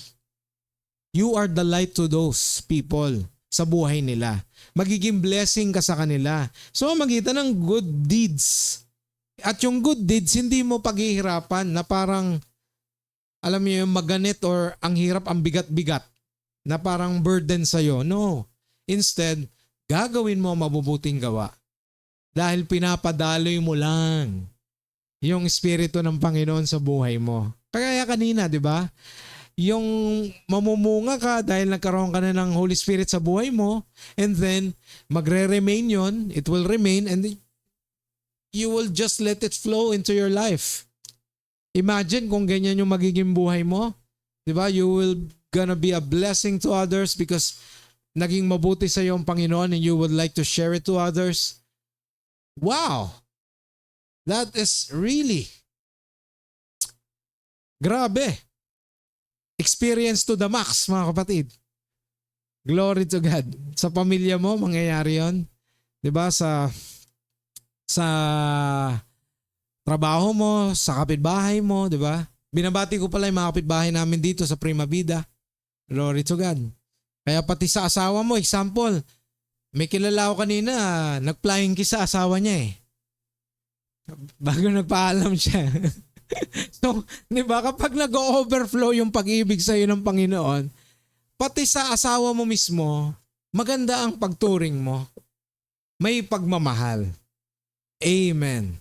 You are the light to those people sa buhay nila. Magiging blessing ka sa kanila. So magitan ng good deeds At yung good deeds, hindi mo paghihirapan na parang, alam mo yung maganit or ang hirap, ang bigat-bigat na parang burden sa'yo. No. Instead, gagawin mo ang mabubuting gawa dahil pinapadaloy mo lang yung Espiritu ng Panginoon sa buhay mo. Kaya kanina, di ba? Yung mamumunga ka dahil nagkaroon ka na ng Holy Spirit sa buhay mo, and then magre-remain yon, it will remain, and you will just let it flow into your life. Imagine kung ganyan yung magiging buhay mo. Diba? You will gonna be a blessing to others because naging mabuti sa iyo ang Panginoon and you would like to share it to others. Wow! That is really grabe. Experience to the max, mga kapatid. Glory to God. Sa pamilya mo, mangyayari yon. Diba? Sa trabaho mo, sa kapitbahay mo, di ba? Binabati ko pala yung mga kapitbahay namin dito sa Prima Vida. Glory to God. Kaya pati sa asawa mo, example, may kilala ko kanina, nag-flying kiss sa asawa niya eh. Bago nagpaalam siya. So, di ba, kapag nag-overflow yung pag-ibig sa iyo ng Panginoon, pati sa asawa mo mismo, maganda ang pagturing mo. May pagmamahal. Amen.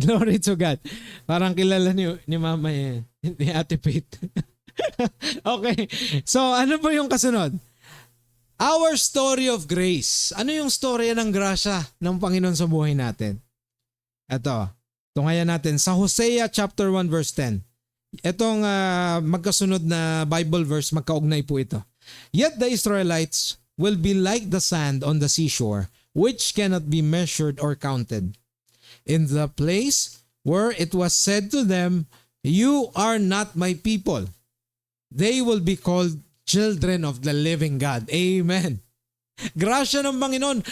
Glory to God. Parang kilala ni Mama yan. Ni Ate Pete. Okay. So, ano po yung kasunod? Our story of grace. Ano yung storya ng grasya ng Panginoon sa buhay natin? Ito. Tungayan natin sa Hosea chapter 1 verse 10. Itong magkasunod na Bible verse, magkaugnay po ito. Yet the Israelites will be like the sand on the seashore, which cannot be measured or counted. In the place where it was said to them, "You are not my people," they will be called children of the living God. Amen. Grasya ng Panginoon.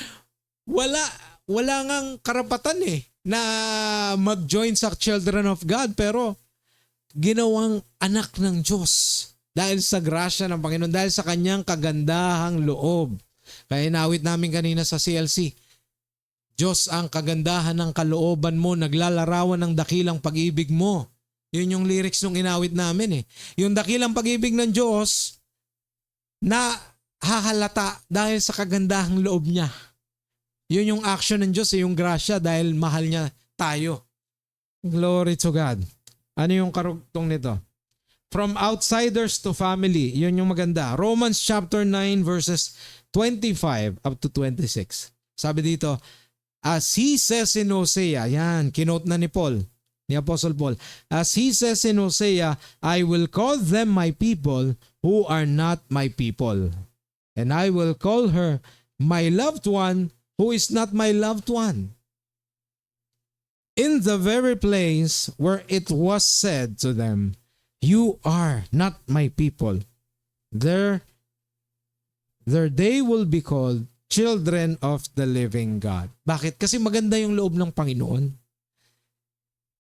Wala ngang karapatan na mag-join sa children of God, pero ginawang anak ng Diyos dahil sa grasya ng Panginoon, dahil sa kanyang kagandahang loob. Kaya inawit namin kanina sa CLC, Diyos ang kagandahan ng kalooban mo, naglalarawan ng dakilang pag-ibig mo. Yun yung lyrics nung inawit namin eh. Yung dakilang pag-ibig ng Diyos na hahalata dahil sa kagandahang loob niya. Yun yung action ng Diyos, yung grasya dahil mahal niya tayo. Glory to God. Ano yung karugtong nito? From outsiders to family. Yun yung maganda. Romans chapter 9 verses 25 up to 26. Sabi dito, as he says in Hosea, yan, kinote na ni Apostle Paul. As he says in Hosea, I will call them my people who are not my people. And I will call her my loved one who is not my loved one. In the very place where it was said to them, you are not my people, there they will be called children of the living God. Bakit? Kasi maganda yung loob ng Panginoon.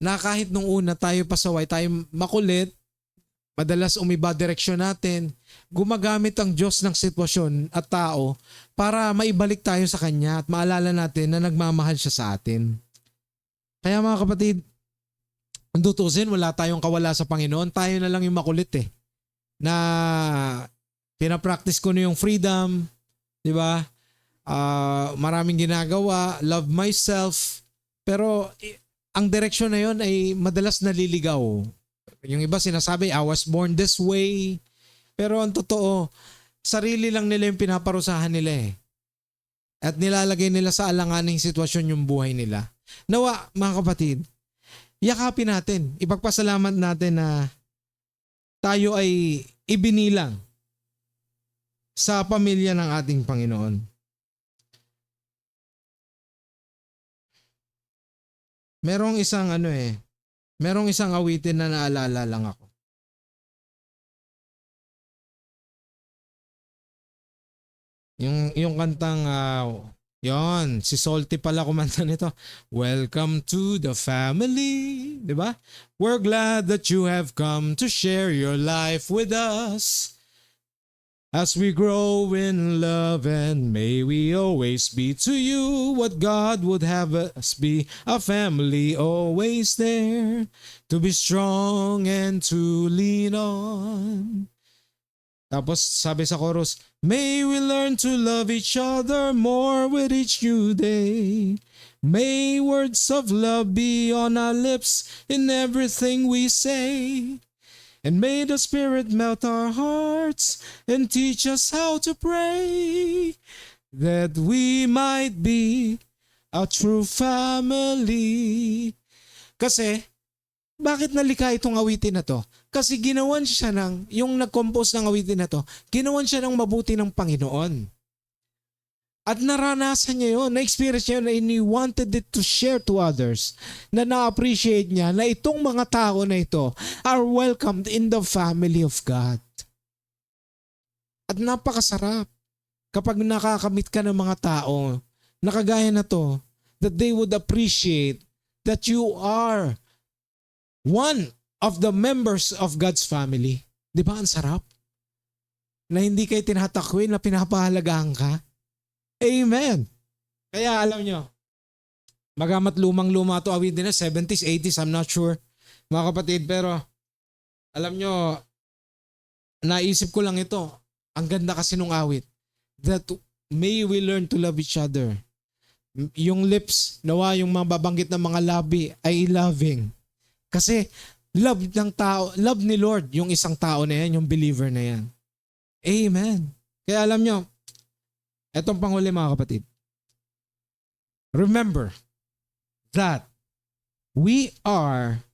Na kahit nung una tayo pasaway, tayo makulit, madalas umiba direksyon natin, gumagamit ang Diyos ng sitwasyon at tao para maibalik tayo sa Kanya at maalala natin na nagmamahal siya sa atin. Kaya mga kapatid, ang tutusin, wala tayong kawala sa Panginoon, tayo na lang yung makulit na pinapractice ko na yung freedom, di ba? Maraming ginagawa, love myself, pero ang direksyon na yun ay madalas naliligaw. Yung iba sinasabi, I was born this way. Pero ang totoo, sarili lang nila yung pinaparusahan nila At nilalagay nila sa alanganing sitwasyon yung buhay nila. Nawa, mga kapatid, yakapin natin, ipagpasalamat natin na tayo ay ibinilang sa pamilya ng ating Panginoon. Merong isang awitin na naalala lang ako. Yung kantang yon, si Salty pala kumanta nito. Welcome to the family, 'di ba? We're glad that you have come to share your life with us. as we grow in love, and may we always be to you what God would have us be, a family always there, to be strong and to lean on. Tapos sabi sa chorus, may we learn to love each other more with each new day. May words of love be on our lips in everything we say. And may the Spirit melt our hearts and teach us how to pray, that we might be a true family. Kasi, bakit nalikha itong awitin na to? Kasi ginawan siya yung nag-compose ng awitin na to, ginawan siya ng mabuti ng Panginoon. At naranasan niya yun, na-experience niya yun, and he wanted it to share to others, na na-appreciate niya na itong mga tao na ito are welcomed in the family of God. At napakasarap kapag nakakamit ka ng mga tao na kagaya na to, that they would appreciate that you are one of the members of God's family. Di ba ang sarap? Na hindi kayo tinatakwin, na pinapahalagahan ka. Amen. Kaya alam nyo, magamat lumang-luma ito awitin na 70s, 80s, I'm not sure mga kapatid, pero alam nyo, naisip ko lang ito. Ang ganda kasi nung awit. That may we learn to love each other. Yung lips, nawa yung mga babanggit ng mga labi ay loving. Kasi love ng tao, love ni Lord yung isang tao na yan, yung believer na yan. Amen. Kaya alam nyo, etong panghuli mga kapatid. Remember that we are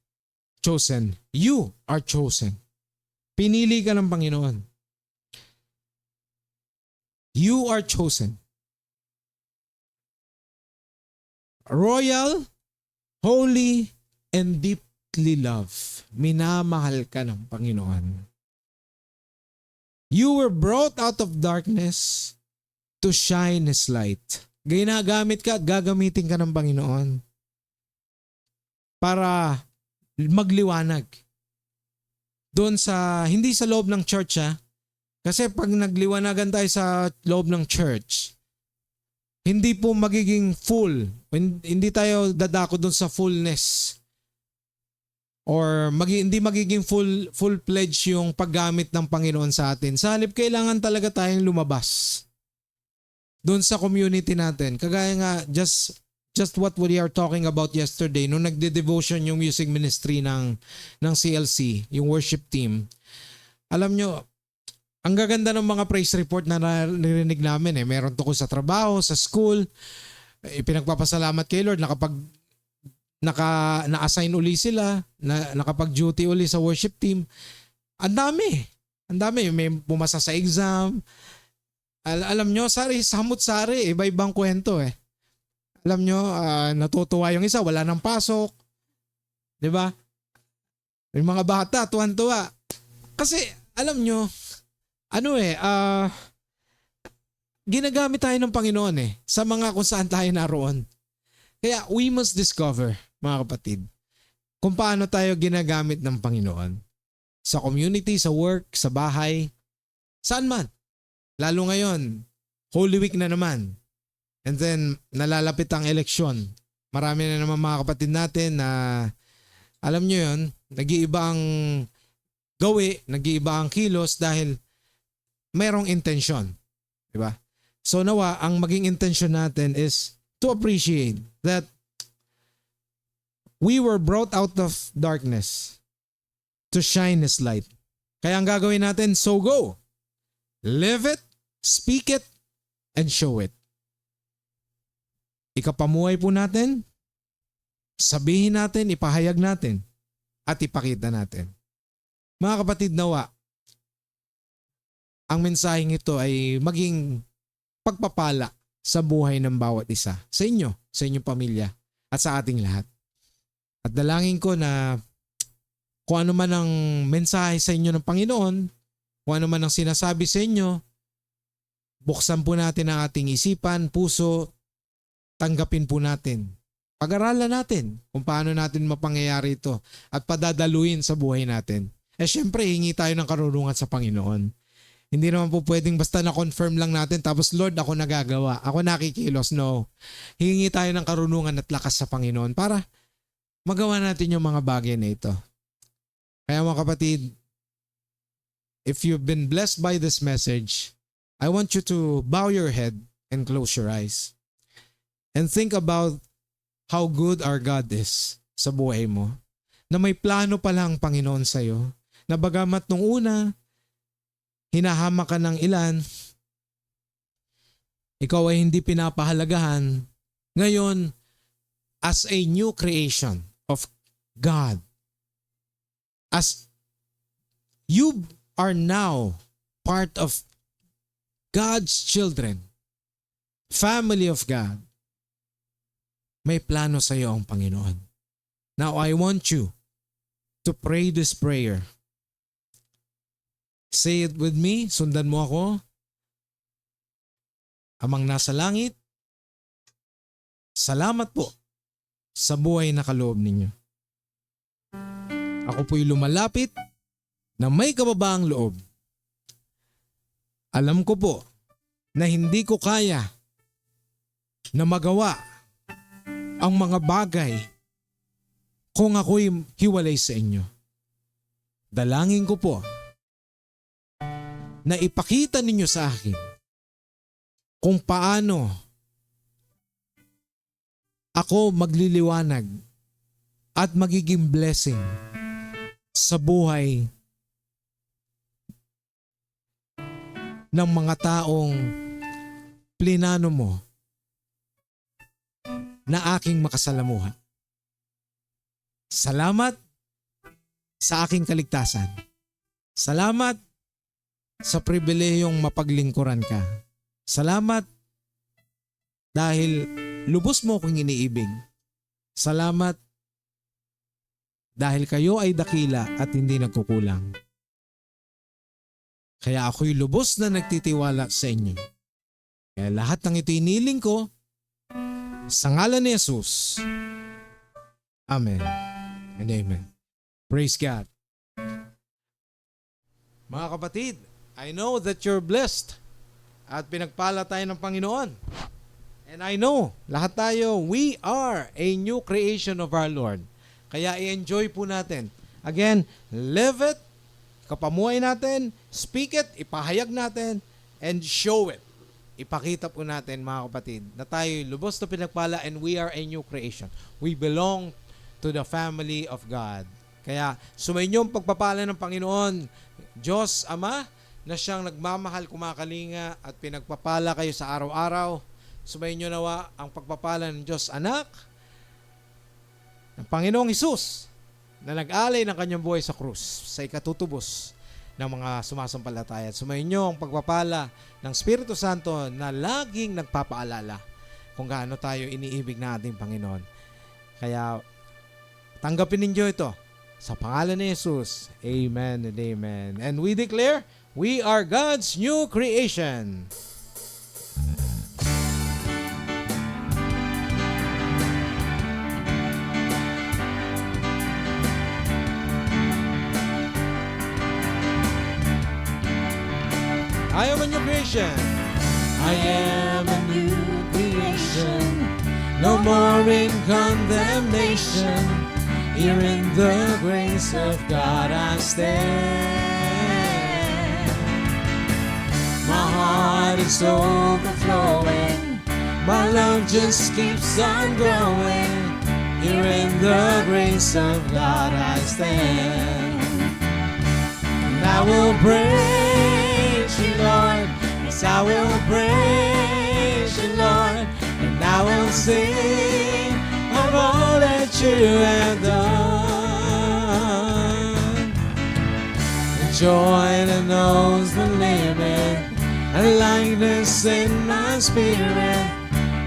chosen. You are chosen. Pinili ka ng Panginoon. You are chosen. Royal, holy, and deeply loved. Minamahal ka ng Panginoon. You were brought out of darkness to shine His light. Ginagamit ka at gagamitin ka ng Panginoon para magliwanag. Doon sa, hindi sa loob ng church kasi pag nagliwanagan tayo sa loob ng church, hindi po magiging full. Hindi tayo dadako doon sa fullness. Or hindi magiging full-fledged yung paggamit ng Panginoon sa atin. Sa halip, kailangan talaga tayong lumabas doon sa community natin. Kagaya nga, just what we are talking about yesterday, nung nagde-devotion yung music ministry ng CLC, yung worship team. Alam nyo, ang gaganda ng mga praise report na narinig namin. Meron tungkol sa trabaho, sa school. Pinagpapasalamat kay Lord na kapag na-assign uli sila, nakapag-duty uli sa worship team. Ang dami. May pumasa sa exam. Alam nyo, samut-sari, iba-ibang kwento . Alam nyo, natutuwa yung isa, wala nang pasok. Diba? Yung mga bata, tuwan-tuwa. Kasi, alam nyo, ginagamit tayo ng Panginoon sa mga kung saan tayo naroon. Kaya, we must discover, mga kapatid, kung paano tayo ginagamit ng Panginoon. Sa community, sa work, sa bahay, saan man. Lalo ngayon, Holy Week na naman. And then, nalalapit ang eleksyon. Marami na naman mga kapatid natin na, alam nyo yun, nag-iiba ang gawi, nag-iiba ang kilos dahil mayroong intention. Diba? So nawa, ang maging intention natin is to appreciate that we were brought out of darkness to shine His light. Kaya ang gagawin natin, so go. Live it, speak it, and show it. Ikapamuhay po natin, sabihin natin, ipahayag natin, at ipakita natin. Mga kapatid, nawa, ang mensaheng ito ay maging pagpapala sa buhay ng bawat isa. Sa inyo, sa inyong pamilya, at sa ating lahat. At dalangin ko na kung ano man ang mensahe sa inyo ng Panginoon, kung ano man ang sinasabi sa inyo, buksan po natin ang ating isipan, puso, tanggapin po natin. Pag-aralan natin kung paano natin mapangyayari ito at padadaluin sa buhay natin. Syempre, hingi tayo ng karunungan sa Panginoon. Hindi naman po pwedeng basta na-confirm lang natin tapos Lord, ako nagagawa. Ako nakikilos. No. Hihingi tayo ng karunungan at lakas sa Panginoon para magawa natin yung mga bagay na ito. Kaya mga kapatid, if you've been blessed by this message, I want you to bow your head and close your eyes. And think about how good our God is sa buhay mo. Na may plano pala ang Panginoon sa'yo. Na bagamat nung una, hinahama ka ng ilan, ikaw ay hindi pinapahalagahan. Ngayon, as a new creation of God, as you are now part of God's children, family of God, may plano sa iyo ang Panginoon. Now, I want you to pray this prayer. Say it with me, sundan mo ako. Amang nasa langit, salamat po sa buhay na kaloob ninyo. Ako po'y lumalapit na may kababaang loob. Alam ko po na hindi ko kaya na magawa ang mga bagay kung ako'y hiwalay sa inyo. Dalangin ko po na ipakita ninyo sa akin kung paano ako magliliwanag at magiging blessing sa buhay ng mga taong plinano mo na aking makasalamuha. Salamat sa aking kaligtasan. Salamat sa pribilehiyong mapaglingkuran ka. Salamat dahil lubos mo akong iniibig. Salamat dahil kayo ay dakila at hindi nagkukulang. Kaya ako'y lubos na nagtitiwala sa inyo. Kaya lahat ng ito iniling ko sa ngalan ni Jesus. Amen and amen. Praise God. Mga kapatid, I know that you're blessed at pinagpala tayo ng Panginoon. And I know, lahat tayo, we are a new creation of our Lord. Kaya i-enjoy po natin. Again, live it, kapamuhay natin, speak it, ipahayag natin, and show it. Ipakita po natin mga kapatid na tayo lubos na pinagpala and we are a new creation. We belong to the family of God. Kaya sumainyo ang pagpapala ng Panginoon, Diyos Ama, na siyang nagmamahal, kumakalinga at pinagpapala kayo sa araw-araw. Sumainyo nawa ang pagpapala ng Diyos Anak, ng Panginoong Hesus, na nag-alay ng kanyang buhay sa krus sa ikatutubos ng mga sumasampalataya. At sumainyo ang pagpapala ng Espiritu Santo na laging nagpapaalala kung gaano tayo iniibig na ating Panginoon. Kaya tanggapin ninyo ito sa pangalan ni Jesus. Amen and amen. And we declare, we are God's new creation. I am a new creation. I am a new creation, no more in condemnation. Here in the grace of God I stand. My heart is overflowing, my love just keeps on growing. Here in the grace of God I stand. And I will praise you, Lord. Yes, I will praise you, Lord. And I will sing of all that you have done. The joy that knows the limit, a lightness in my spirit.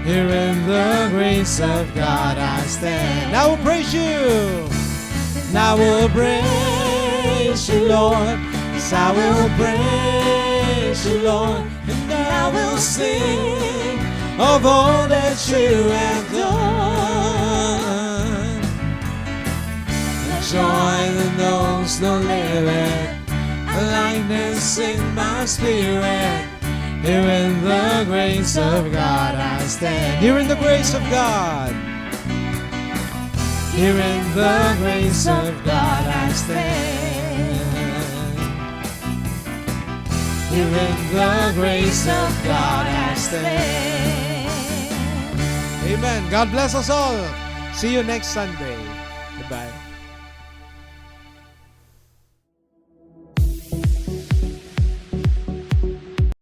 Here in the grace of God I stand. I will praise you. And I will praise you, Lord. Yes, I will praise you, Lord. And I will sing of all that you have done. The joy that knows no limit, a lightness in my spirit. Here in the grace of God I stand. Here in the grace of God. Here in the grace of God I stand. Here in the grace of God I stand. Amen. God bless us all. See you next Sunday. Goodbye.